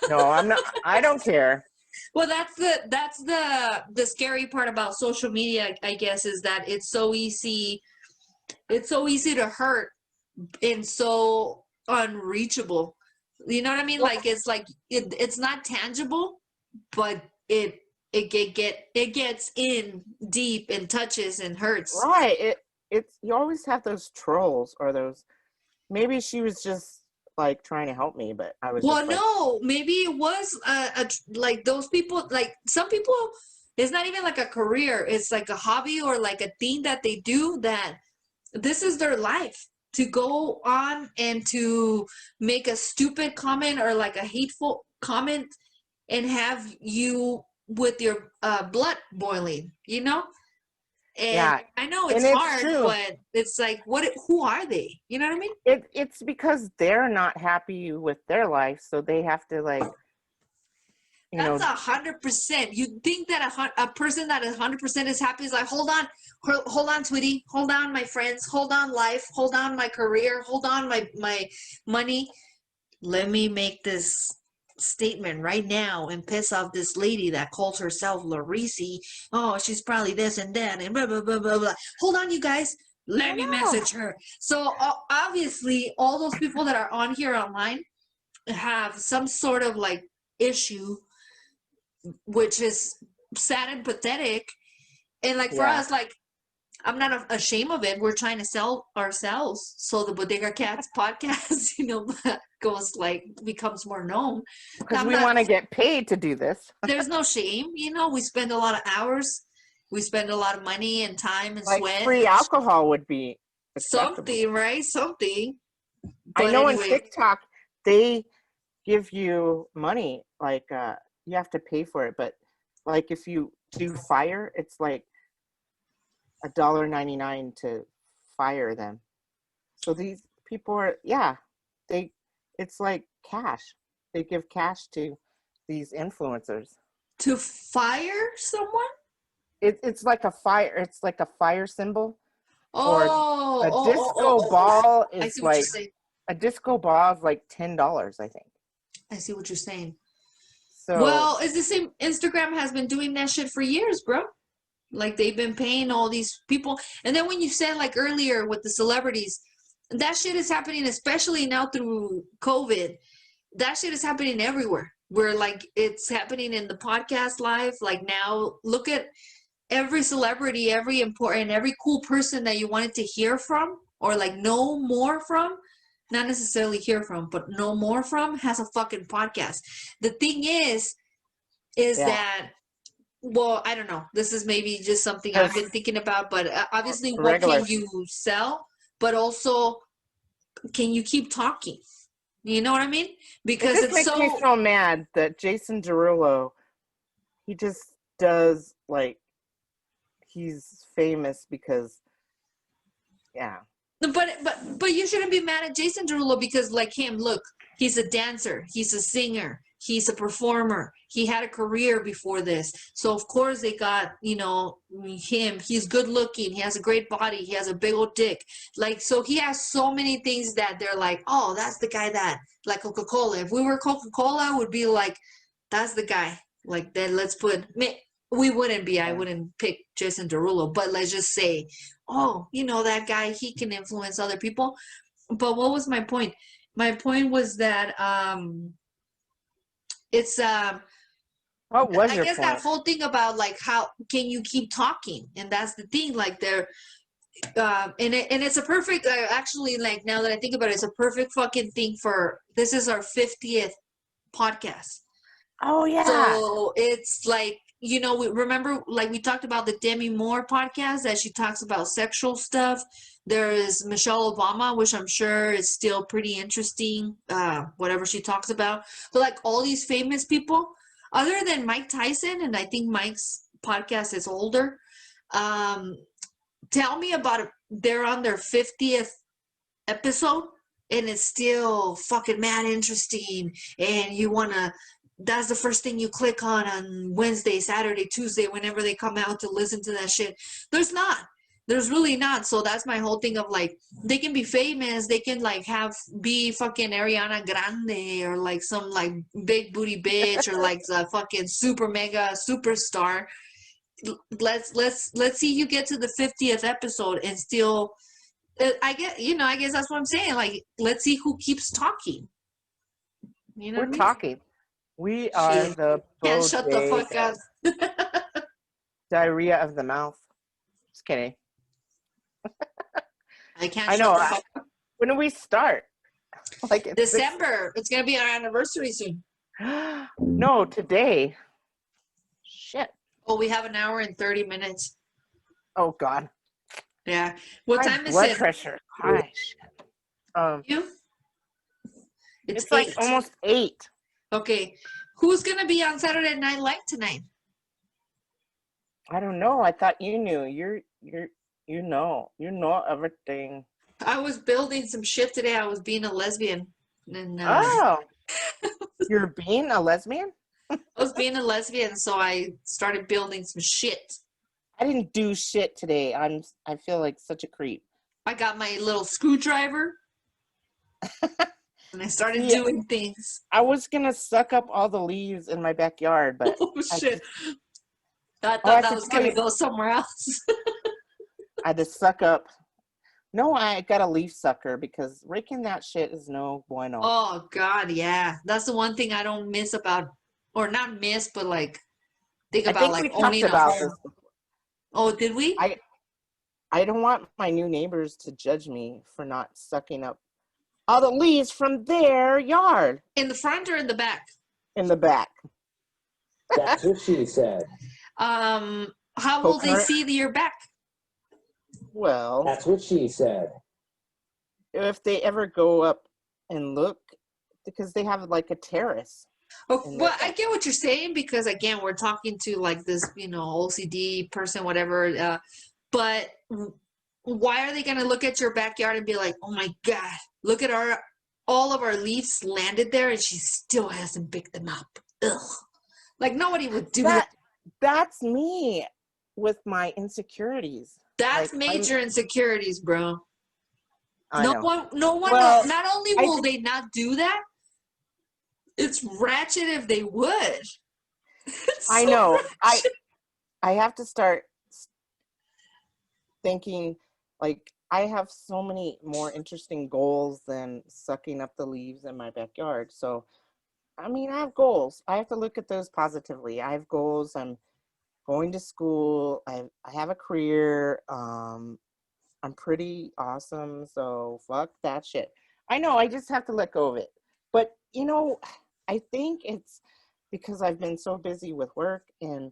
No, I'm not. I don't care. Well, that's the scary part about social media, I guess, is that it's so easy to hurt and so unreachable. You know what I mean? Like it's not tangible, but it gets in deep and touches and hurts. Right. It's you always have those trolls or those. Maybe she was just like trying to help me, but I was Well, just like, no, maybe it was like those people, like some people, it's not even like a career. It's like a hobby or like a thing that they do that this is their life to go on and to make a stupid comment or like a hateful comment and have you with your blood boiling, you know? And yeah, I know and it's it's hard, true. but it's like, who are they? You know what I mean? It's because they're not happy with their life, so they have to like, you That's know, 100%. You think that a person that is 100% is happy is like, hold on, sweetie, hold on, my friends, hold on, life, hold on, my career, hold on, my money. Let me make this statement right now and piss off this lady that calls herself Larisi. Oh, she's probably this and that and blah blah blah blah blah. Hold on, you guys. Let me message her. So obviously, all those people that are on here online have some sort of like issue, which is sad and pathetic. And like for us, like I'm not ashamed of it. We're trying to sell ourselves. So the Bodega Cats podcast, becomes more known. because we want to get paid to do this. There's no shame. We spend a lot of hours. We spend a lot of money and time and Like sweat. free alcohol would be acceptable. Something, right? Something. I know anyway. on TikTok, they give you money. Like, you have to pay for it. But like if you do fire, it's like $1.99 to fire them. So these people are, it's like cash. They give cash to these influencers. To fire someone? It's like a fire. It's like a fire symbol. Oh, a disco ball I is see what like you're saying. a disco ball is like $10, I think. I see what you're saying. So well, it's the same. Instagram has been doing that shit for years, bro. Like they've been paying all these people. And then when you said like earlier with the celebrities, that shit is happening, especially now through COVID. That shit is happening everywhere. Where like it's happening in the podcast live. Like now, look at every celebrity, every important, every cool person that you wanted to hear from or like know more from. Not necessarily hear from, but know more from, has a fucking podcast. The thing is that, well, I don't know. This is maybe just something I've been thinking about, but obviously, what can you sell? But also, can you keep talking? You know what I mean? Because it just makes me so mad that Jason Derulo, he just does like he's famous because, But you shouldn't be mad at Jason Derulo because like him, look, he's a dancer, he's a singer, he's a performer, he had a career before this, so of course they got him. He's good looking, he has a great body, he has a big old dick, like, so he has so many things that they're like, oh, that's the guy that, like Coca-Cola, if we were Coca-Cola, would be like, that's the guy, like, then let's put, we wouldn't be, I wouldn't pick Jason Derulo, but let's just say, oh, that guy, he can influence other people. But what was my point? My point was that it's what was I your guess point? that whole thing about like how can you keep talking, and that's the thing, like they're and it's a perfect actually, like now that I think about it, it's a perfect fucking thing for this is our 50th podcast. Oh yeah. So it's like, we remember, like we talked about the Demi Moore podcast that she talks about sexual stuff. There is Michelle Obama, which I'm sure is still pretty interesting, whatever she talks about. But like all these famous people, other than Mike Tyson, and I think Mike's podcast is older, tell me about it. They're on their 50th episode, and it's still fucking mad interesting, and you want to, that's the first thing you click on Wednesday, Saturday, Tuesday, whenever they come out to listen to that shit. There's not. There's really not. So that's my whole thing of like, they can be famous, they can like be fucking Ariana Grande or like some like big booty bitch or like the fucking super mega superstar. Let's see you get to the 50th episode and still, I guess that's what I'm saying. Like, let's see who keeps talking. You know We're what I mean? talking. We are Shit. the Can't shut the fuck Bodega. up. Diarrhea of the mouth. Just kidding. I can't I shut know. the fuck up. When do we start? Like it's December. It's gonna be our anniversary soon. No, today. Shit. Oh, we have an hour and 30 minutes. Oh God. Yeah. What My time is blood it? pressure. Hi. Shit. You? It's 8. like almost 8. Okay. Who's gonna be on Saturday Night Live tonight? I don't know. I thought you knew. You know everything. I was building some shit today. I was being a lesbian. And Oh. You're being a lesbian? I was being a lesbian, so I started building some shit. I didn't do shit today. I feel like such a creep. I got my little screwdriver and I started Yeah. doing things. I was gonna suck up all the leaves in my backyard, but Oh shit. I thought I that have was to tell gonna you- go somewhere else. I had to suck up. No, I got a leaf sucker because raking that shit is no bueno. Oh God, yeah. That's the one thing I don't miss about, or not miss, but like think I about think like we talked owning a about home. this. Oh, did we? I don't want my new neighbors to judge me for not sucking up all the leaves from their yard In the front or in the back? in the back. That's what she said. How will they Coconut? see your back? Well, That's what she said. if they ever go up and look, because they have like a terrace. Oh, in well, their I get what you're saying because again, we're talking to like this, OCD person, whatever. But why are they gonna look at your backyard and be like, "Oh my God, look at all of our leaves landed there, and she still hasn't picked them up." Ugh. Like nobody would do that. That's me with my insecurities. That's Like, major insecurities, bro. I No know. one. Well, Not only will they not do that, it's ratchet if they would. I So know. ratchet. I have to start thinking, like, I have so many more interesting goals than sucking up the leaves in my backyard. So, I mean, I have goals. I have to look at those positively. I have goals. I'm going to school. I have a career. I'm pretty awesome. So fuck that shit. I know. I just have to let go of it. But, I think it's because I've been so busy with work and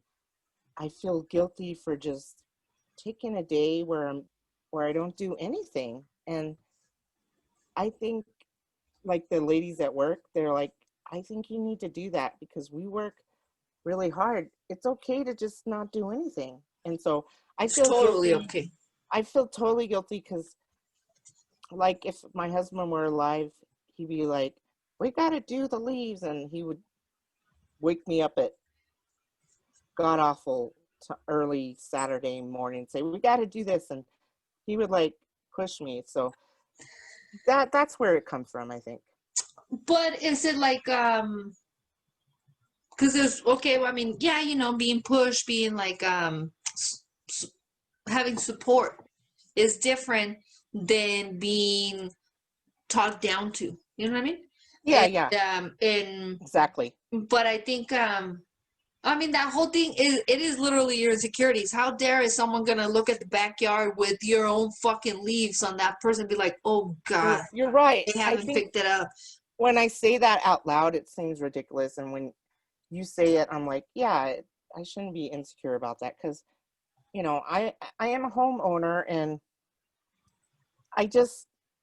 I feel guilty for just taking a day where I don't do anything. And I think like the ladies at work, they're like, I think you need to do that because we work really hard. It's okay to just not do anything. And so I It's feel totally guilty. okay. I feel totally guilty because like if my husband were alive, he'd be like, we got to do the leaves. And he would wake me up at god awful early Saturday morning and say, we got to do this. And he would like push me. So that's where it comes from, I think. But is it like because there's okay, well, I mean, yeah, being pushed, being like having support is different than being talked down to. You know what I mean? Yeah. And Exactly. but I think I mean that whole thing is literally your insecurities. How dare is someone gonna look at the backyard with your own fucking leaves on that person and be like, oh God, You're right. they haven't picked it up. When I say that out loud, it seems ridiculous. And when you say it, I'm like, yeah, I shouldn't be insecure about that. Because, I am a homeowner and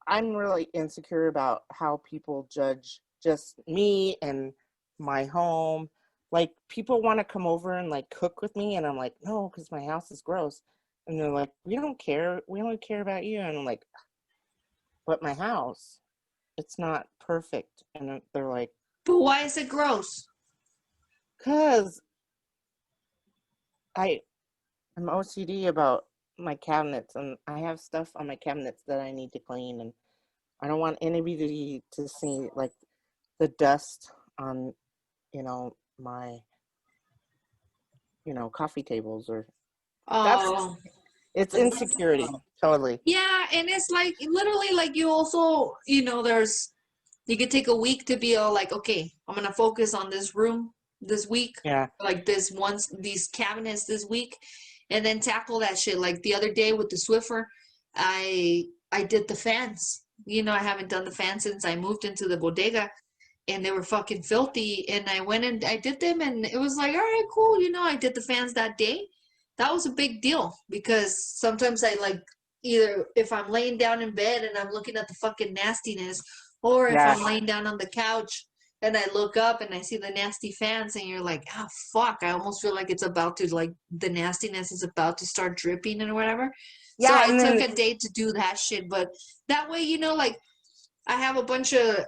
I'm really insecure about how people judge just me and my home. Like people want to come over and like cook with me. And I'm like, no, because my house is gross. And they're like, we don't care. We only care about you. And I'm like, but my house, it's not perfect. And they're like, But why is it gross? because I'm OCD about my cabinets, and I have stuff on my cabinets that I need to clean, and I don't want anybody to see like the dust on, my, coffee tables or Oh, it's insecurity. Totally. yeah, and it's like literally like you also, you could take a week to be all like, okay, I'm gonna focus on this room this week, Yeah. like these cabinets this week, and then tackle that shit. Like the other day with the Swiffer, I did the fans. I haven't done the fans since I moved into the bodega, and they were fucking filthy. And I went and I did them, and it was like, all right, cool. I did the fans that day. That was a big deal because sometimes I like either if I'm laying down in bed and I'm looking at the fucking nastiness, or if Yeah. I'm laying down on the couch and I look up and I see the nasty fans, and you're like, oh fuck, I almost feel like it's about to like the nastiness is about to start dripping and whatever. So Yeah, I and took then a day to do that shit, but that way, like I have a bunch of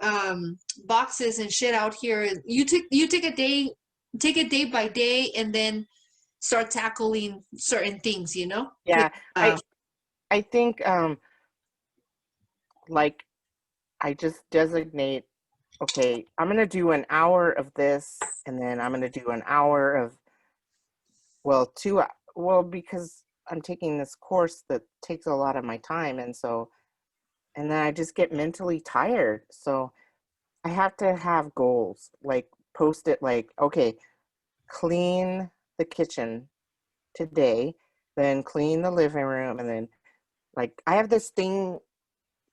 boxes and shit out here. You take a day by day, and then start tackling certain things. yeah, Uh, I think like I just designate, okay, I'm gonna do an hour of this, and then I'm gonna do an hour of, well, because I'm taking this course that takes a lot of my time, and then I just get mentally tired. So I have to have goals, like post it, like, okay, clean the kitchen today, then clean the living room, and then like I have this thing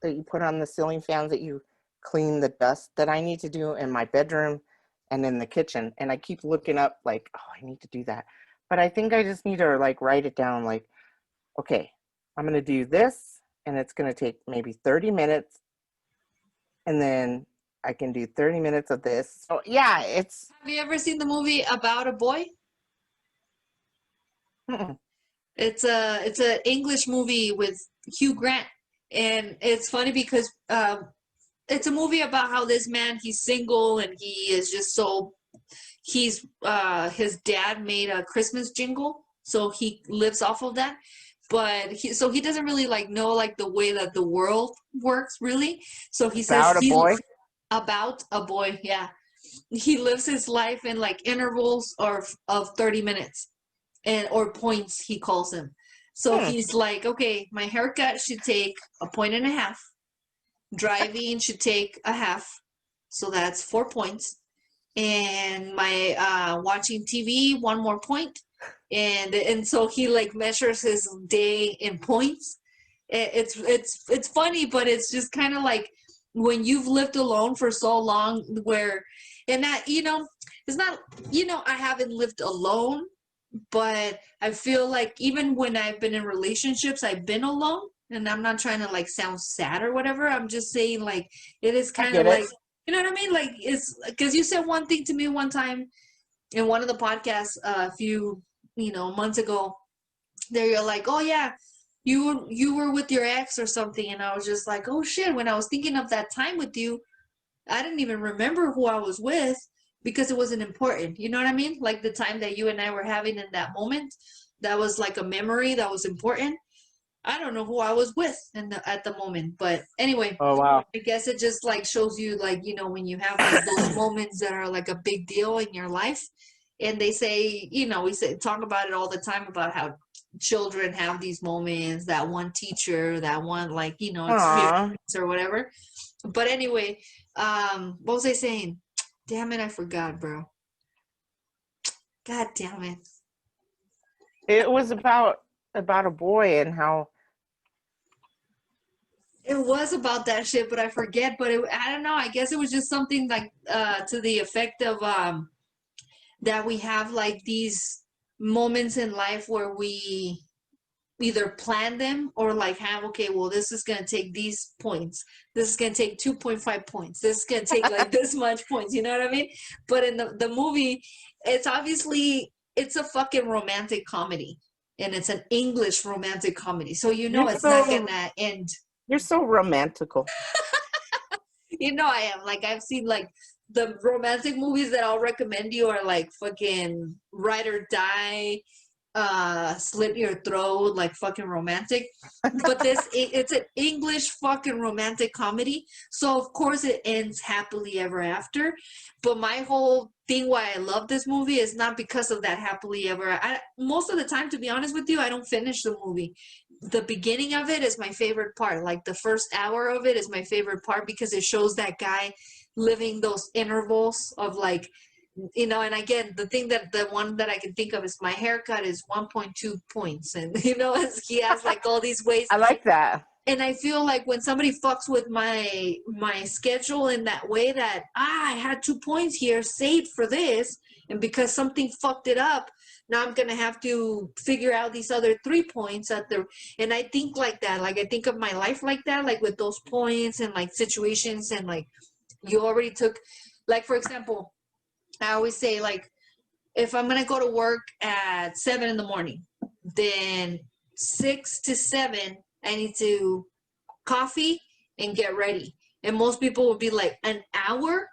that you put on the ceiling fans that you clean the dust that I need to do in my bedroom and in the kitchen. And I keep looking up like, oh, I need to do that. But I think I just need to like write it down like, okay, I'm going to do this, and it's going to take maybe 30 minutes, and then I can do 30 minutes of this. So yeah, it's have you ever seen the movie About a Boy? mm-mm. It's an English movie with Hugh Grant, and it's funny because it's a movie about how this man, he's single, and he is just so his dad made a Christmas jingle, so he lives off of that. But he doesn't really like know like the way that the world works really. So he says About a boy. about a boy, yeah. He lives his life in like intervals of 30 minutes and or points he calls them. So Hmm. he's like, okay, my haircut should take a point and a half. Driving should take a half. So that's 4 points. And my watching TV, one more point. And so he like measures his day in points. It's funny, but it's just kind of like when you've lived alone for so long, where and that it's not I haven't lived alone, but I feel like even when I've been in relationships, I've been alone. And I'm not trying to like sound sad or whatever. I'm just saying like it is I kind of get it. like, you know what I mean? Like it's because you said one thing to me one time in one of the podcasts a few months ago. There you're like, oh yeah, you were with your ex or something, and I was just like, oh shit. When I was thinking of that time with you, I didn't even remember who I was with because it wasn't important. You know what I mean? Like the time that you and I were having in that moment, that was like a memory that was important. I don't know who I was with at the moment, but anyway, Oh wow. I guess it just like shows you like when you have like those moments that are like a big deal in your life, and they say we say talk about it all the time about how children have these moments, that one teacher, that one like Aw. experience or whatever. But anyway, what was I saying? Damn it, I forgot, bro. God damn it. It was about a boy and how It was about that shit, but I forget. But I don't know. I guess it was just something like to the effect of that we have like these moments in life where we either plan them or like have, okay, well, this is gonna take these points. This is gonna take 2.5 points. This is gonna take like this much points. You know what I mean? But in the movie, it's obviously it's a fucking romantic comedy, and it's an English romantic comedy. So you're it's not so gonna end. you're so romantical. I am. Like I've seen like the romantic movies that I'll recommend you are like fucking Ride or Die, slit your throat, like fucking romantic. But it's an English fucking romantic comedy, so of course it ends happily ever after. But my whole thing why I love this movie is not because of that happily ever. Most of the time, to be honest with you, I don't finish the movie. The beginning of it is my favorite part. Like the first hour of it is my favorite part because it shows that guy living those intervals of like, you know. And again, the one that I can think of is my haircut is 1.2 points, and you know, he has like all these ways. I like that. And I feel like when somebody fucks with my schedule in that way, that I had 2 points here saved for this, and because something fucked it up, now I'm gonna have to figure out these other 3 points at the. And I think like that. Like I think of my life like that, like with those points and like situations, and like you already took, like for example, I always say, like, if I'm gonna go to work at 7 in the morning, then 6 to 7 I need to coffee and get ready. And most people will be like, an hour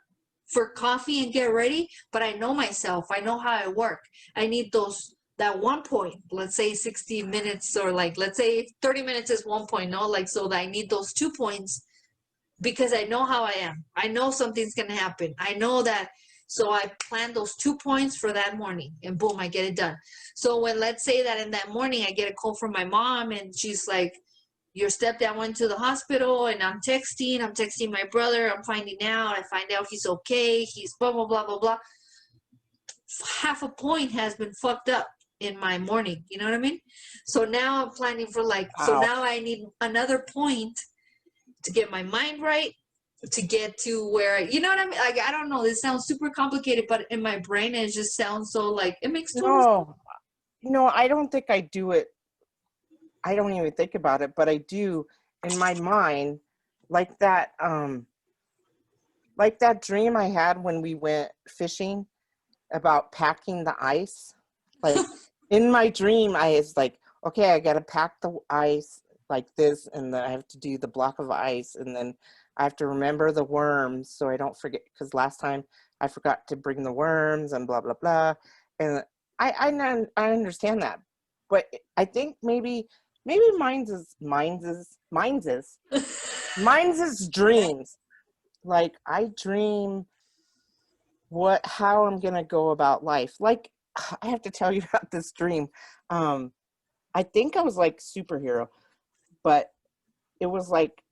for coffee and get ready. But I know myself. I know how I work. I need that 1 point. Let's say 60 minutes, or like let's say 30 minutes is 1 point. No, like, so that I need those 2 points because I know how I am. I know something's gonna happen. I know that. So I plan those 2 points for that morning, and boom, I get it done. So when, let's say that in that morning I get a call from my mom, and she's like, your stepdad went to the hospital, and I'm texting my brother, I'm finding out, I find out he's okay, he's blah, blah, blah, blah, blah. Half a point has been fucked up in my morning, you know what I mean? So now I'm planning for like, so now I need another point to get my mind right, to get to where, you know what I mean? Like, I don't know, this sounds super complicated, but in my brain it just sounds so like, it makes total sense. No, I don't think I do it. I don't even think about it, but I do in my mind, like that dream I had when we went fishing about packing the ice. Like in my dream, I was like, okay, I got to pack the ice like this, and then I have to do the block of ice, and then I have to remember the worms so I don't forget, because last time I forgot to bring the worms and blah, blah, blah. And I understand that, but I think maybe mine's is dreams. Like I dream how I'm gonna go about life. Like I have to tell you about this dream. I think I was like superhero, but it was like,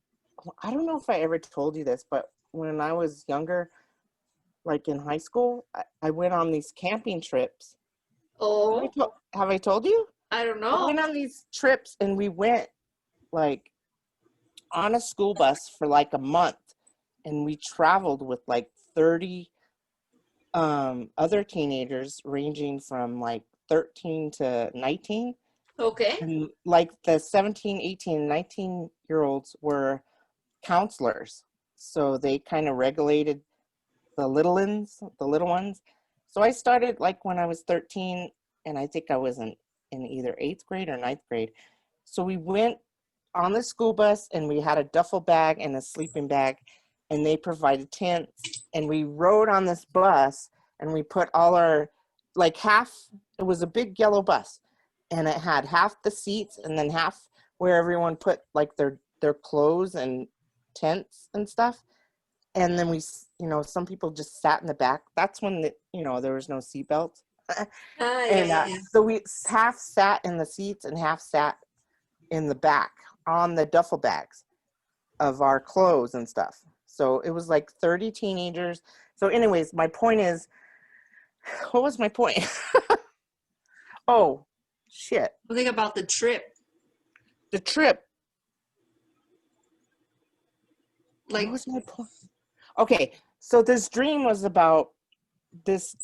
I don't know if I ever told you this, but when I was younger, like in high school, I went on these camping trips. Oh, Have I told you? I don't I went know. on these trips, and we went like on a school bus for like a month, and we traveled with like 30 other teenagers ranging from like 13 to 19. Okay. And like the 17, 18, 19-year-olds were counselors. So they kind of regulated the little ones. So I started like when I was 13, and I think I was in either 8th grade or 9th grade. So we went on the school bus, and we had a duffel bag and a sleeping bag, and they provided tents, and we rode on this bus, and we put all our, like it was a big yellow bus, and it had half the seats and then half where everyone put like their clothes and tents and stuff. And then we, some people just sat in the back. That's when there was no seatbelt. And Yeah. so we half sat in the seats and half sat in the back on the duffel bags of our clothes and stuff. So it was like 30 teenagers. So anyways, my point is, what was my point? Oh, shit. Think about the trip. The trip. Like, What was my point? Okay, so this dream was about this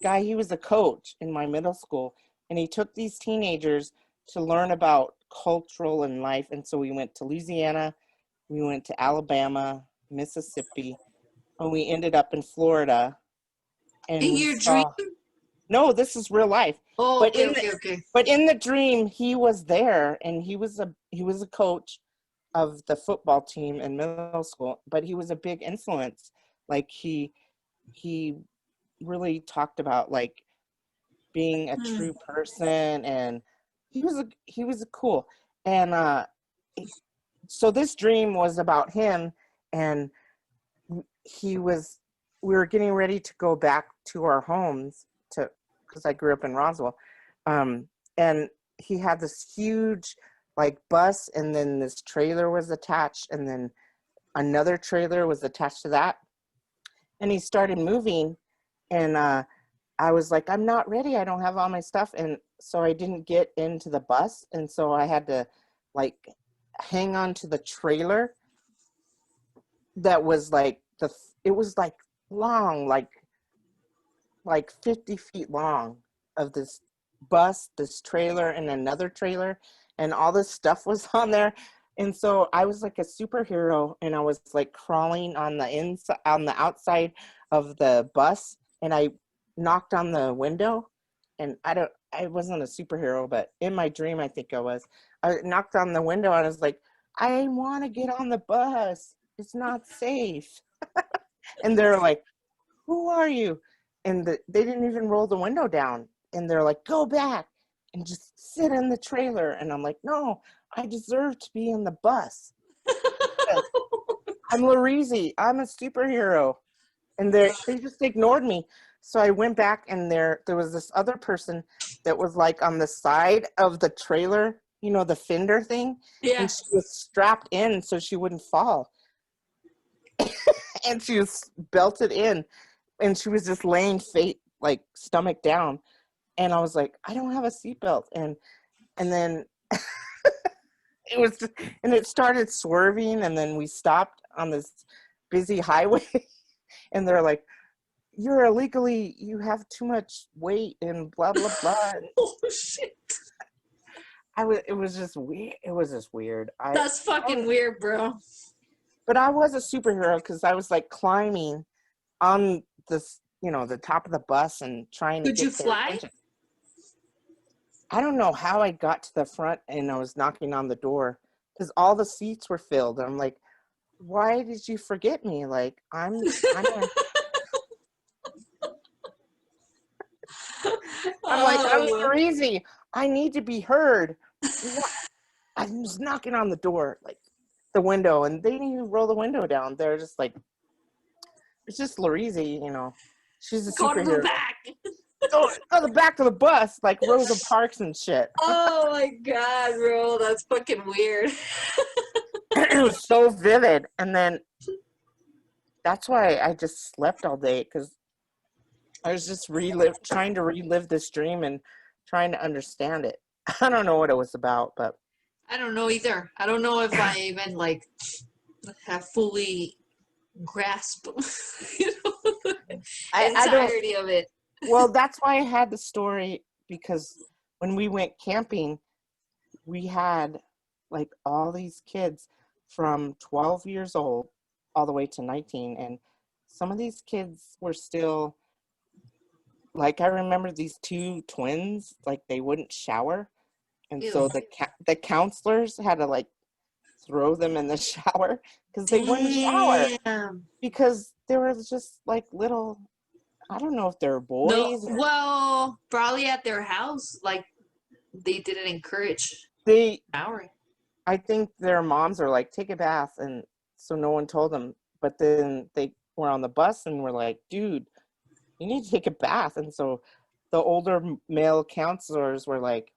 guy. He was a coach in my middle school, and he took these teenagers to learn about cultural and life. And so we went to Louisiana, we went to Alabama, Mississippi, and we ended up in Florida. And in your dream? No, this is real life. Oh, But okay. But in the dream, he was there, and he was a coach of the football team in middle school. But he was a big influence. Like he really talked about like being a true person, and he was a cool. And so this dream was about him, and we were getting ready to go back to our homes because I grew up in Roswell, and he had this huge like bus, and then this trailer was attached, and then another trailer was attached to that, and he started moving, and I was like, I'm not ready, I don't have all my stuff, and so I didn't get into the bus, and so I had to like hang on to the trailer that was like it was like long, like 50 feet long, of this bus, this trailer, and another trailer, and all this stuff was on there. And so I was like a superhero, and I was like crawling on the outside of the bus, and I knocked on the window, and I wasn't a superhero, but in my dream I think I was. I knocked on the window, and I was like, I want to get on the bus, it's not safe. And they're like, who are you? And they didn't even roll the window down, and they're like, go back and just sit in the trailer. And I'm like, no, I deserve to be in the bus. I'm Larizi, I'm a superhero. And they just ignored me. So I went back, and there was this other person that was like on the side of the trailer, you know, the fender thing. Yeah. And she was strapped in so she wouldn't fall. And she was belted in, and she was just laying like stomach down. And I was like, I don't have a seatbelt. And then it was just, and it started swerving, and then we stopped on this busy highway. And they're like, you're illegally, you have too much weight, and blah blah blah. Oh shit. It was just weird. It was just weird. That's fucking weird, bro. But I was a superhero because I was like climbing on this, you know, the top of the bus and trying to Could get you their fly? attention. I don't know how I got to the front, and I was knocking on the door because all the seats were filled. I'm like, why did you forget me? Like, I'm like, I'm Larizi. I need to be heard. I was knocking on the door, like the window, and they didn't even roll the window down. They're just like, it's just Larizi, you know. She's a Go to the superhero. back. Go to the back of the bus, like Rosa Parks and shit. Oh my god, bro, that's fucking weird. It was so vivid, and then that's why I just slept all day, because I was just trying to relive this dream and trying to understand it. I don't know what it was about, but I don't know either. I don't know if I even like have fully grasped you know, the entirety of it. Well, that's why I had the story, because when we went camping, we had like all these kids from 12 years old all the way to 19, and some of these kids were still like, I remember these two twins, like they wouldn't shower, and Ew. so the counselors had to like throw them in the shower because they wouldn't shower, because they were just like little, I don't know if they're boys. No, well, probably at their house, like they didn't encourage showering. I think their moms are like, take a bath, and so no one told them. But then they were on the bus and were like, dude, you need to take a bath. And so the older male counselors were like,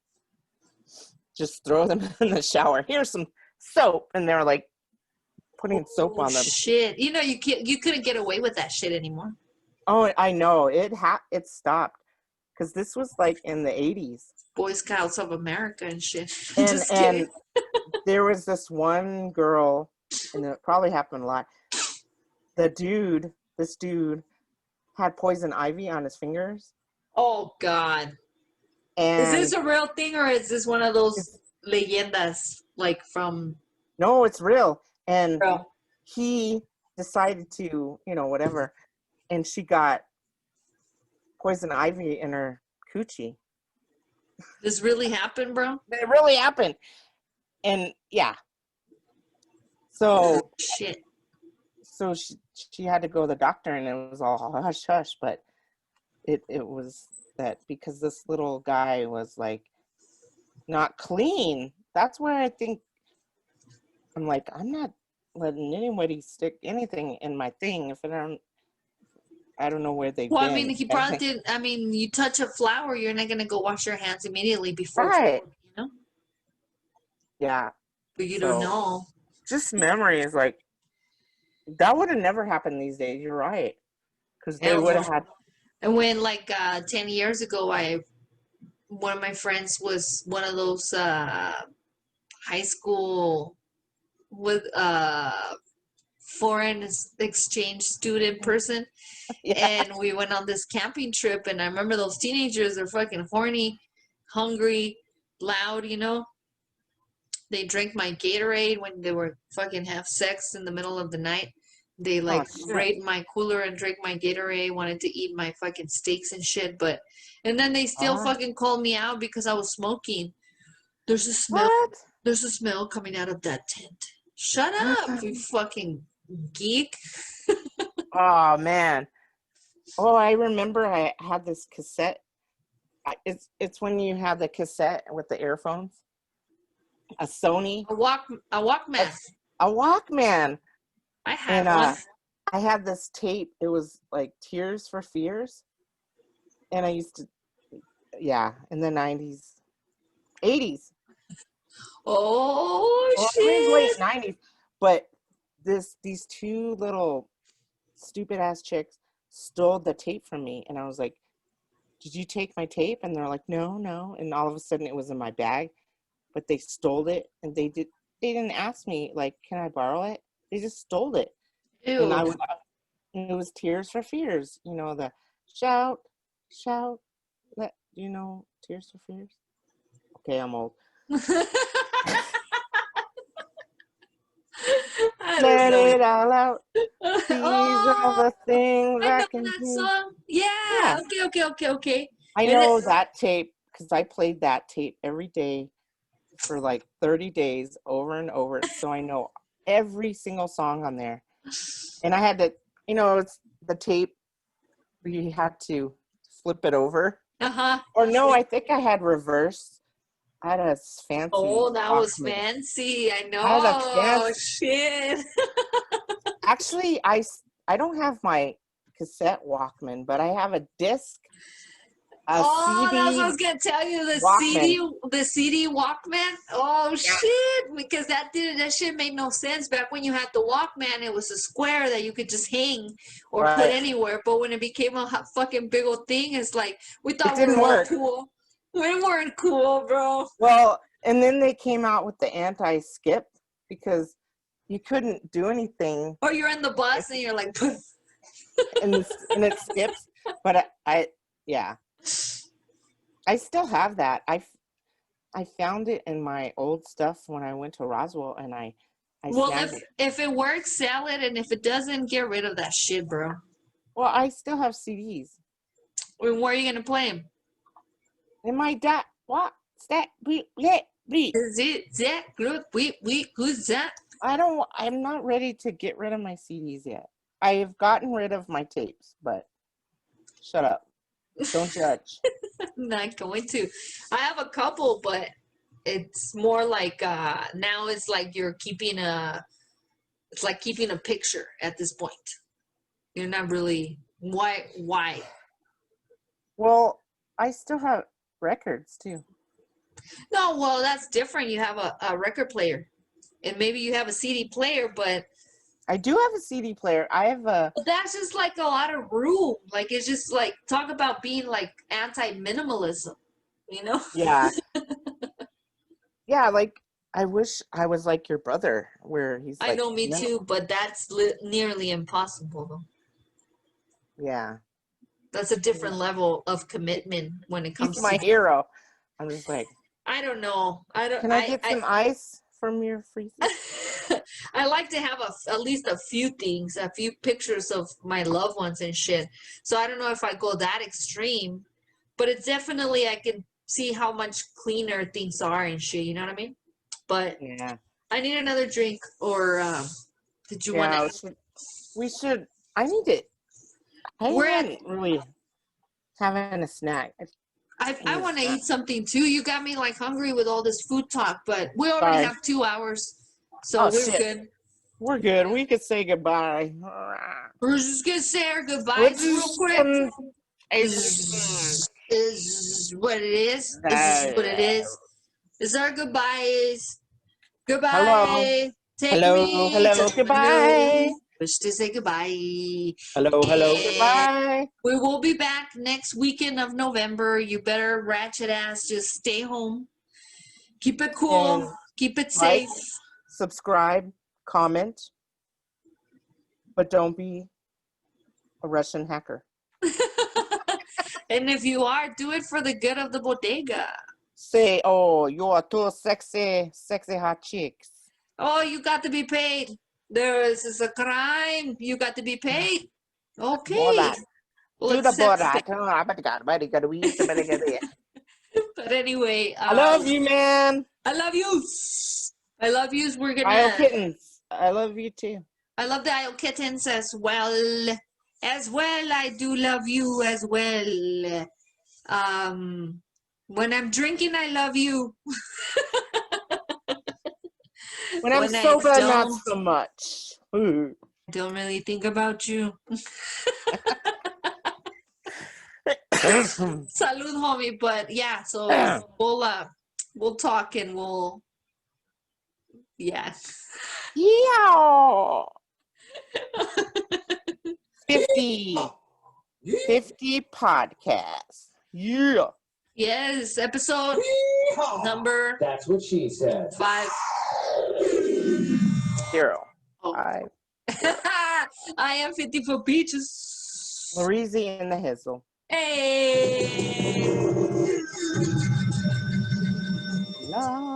just throw them in the shower. Here's some soap. And they're like putting soap on them. Shit. You know, you couldn't get away with that shit anymore. Oh, I know. It stopped. Because this was like in the 80s. Boy Scouts of America and shit. And there was this one girl, and it probably happened a lot. This dude had poison ivy on his fingers. Oh God. And is this a real thing, or is this one of those leyendas like from? No, it's real. And he decided to, you know, whatever. And she got poison ivy in her coochie. This really happened, bro? It really happened. And yeah. So shit. So she had to go to the doctor, and it was all hush hush, but it was that because this little guy was like not clean. That's where I think I'm like, I'm not letting anybody stick anything in my thing if I don't know where they've Well, I been. mean, he probably did. I mean, you touch a flower, you're not gonna go wash your hands immediately before it's Right. cooked, you know. Yeah. But you So, don't know. just memory is like that would have never happened these days. You're right, because they And would have had. and when like 10 years ago, one of my friends was one of those high school with foreign exchange student person, Yeah. and we went on this camping trip, and I remember those teenagers are fucking horny, hungry, loud, you know. They drank my Gatorade when they were fucking have sex in the middle of the night. They like raided my cooler and drank my Gatorade, wanted to eat my fucking steaks and shit, but and then they still fucking called me out because I was smoking. There's a smell. What? There's a smell coming out of that tent. Shut up, you fucking geek. Oh man. Oh, I remember I had this cassette. It's when you have the cassette with the earphones. A Sony. A Walkman. A Walkman. I had And one. I had this tape. It was like Tears for Fears. And I used to, in the 90s, 80s. Oh, Maybe late shit. 90s. But these two little stupid ass chicks stole the tape from me. And I was like, did you take my tape? And they're like, no. And all of a sudden it was in my bag. But they stole it. And they didn't ask me, like, can I borrow it? They just stole it. Ew. And it was Tears for Fears. You know, the shout, let you know Tears for Fears. Okay, I'm old. Let it all out. These are the things I I know can that do. song. Yeah. Okay. I know that tape because I played that tape every day for like 30 days over and over. So I know every single song on there. And I had to, it's the tape where you had to flip it over. Uh-huh. Or no, I think I had reverse. I had a fancy. Oh, that was Walkman. fancy. I know. I had a fancy. Shit. Actually, I don't have my cassette Walkman, but I have a disc. That's what I CD was gonna tell you. The CD Walkman. Oh shit! Because that shit made no sense back when you had the Walkman. It was a square that you could just hang or put anywhere. But when it became a fucking big old thing, it's like we thought we were cool. We weren't cool, bro. Well, and then they came out with the anti-skip because you couldn't do anything. Or you're in the bus and you're like, and it skips. But I still have that. I found it in my old stuff when I went to Roswell, and I snagged it. If it works, sell it, and if it doesn't, get rid of that shit, bro. Well, I still have CDs. Where are you gonna play them? In my dad, what's that? Is it that good? Who's that? I'm not ready to get rid of my CDs yet. I have gotten rid of my tapes, but shut up. Don't judge. I'm not going to. I have a couple, but it's more like now it's like you're keeping it's like keeping a picture at this point. You're not really why? Well, I still have records too. No, well that's different. You have a record player. And maybe you have a CD player, but I do have a CD player. I have a. But that's just like a lot of room. Like it's just like talk about being like anti-minimalism, you know? Yeah. Yeah, like I wish I was like your brother, where he's. I know, me too, but that's nearly impossible, though. Yeah. That's a different level of commitment when it comes. He's my hero. I'm just like. I don't know. Can I get some ice from your freezer? I like to have at least a few things, a few pictures of my loved ones and shit. So I don't know if I go that extreme, but it's definitely I can see how much cleaner things are and shit. You know what I mean? But yeah, I need another drink. Or did you want to? We should. I need it. I haven't really having a snack. I want to eat something too. You got me like hungry with all this food talk, but we already have 2 hours, so we're good. We're good. We could say goodbye. We're just gonna say our goodbyes real quick. Is What it is. This is what it is. This is our goodbyes. Goodbye. Hello. Take Hello. me. Hello. Goodbye. Wish to say goodbye. Hello. Hello. Goodbye. We will be back next weekend of November. You better ratchet ass just stay home. Keep it cool. And keep it safe. Subscribe. Comment. But don't be a Russian hacker. And if you are, do it for the good of the bodega. Say, oh, you're two sexy hot chicks. Oh, you got to be paid. This is a crime. You got to be paid. Okay. But anyway, I love you, man. I love you. I love you. We're gonna. Isle kittens. I love you too. I love the Isle kittens as well. As well, I do love you as well. When I'm drinking, I love you. When I'm sober, not so much. Ooh. I don't really think about you. Salud, homie. But yeah, so we'll talk and we'll yeah. 50 podcasts. Yeah. Yes, episode number. That's what she said. 5. 0. Oh. 5. I am 50 for Pchs. Marizzi and the Hizzle. Hey. Love.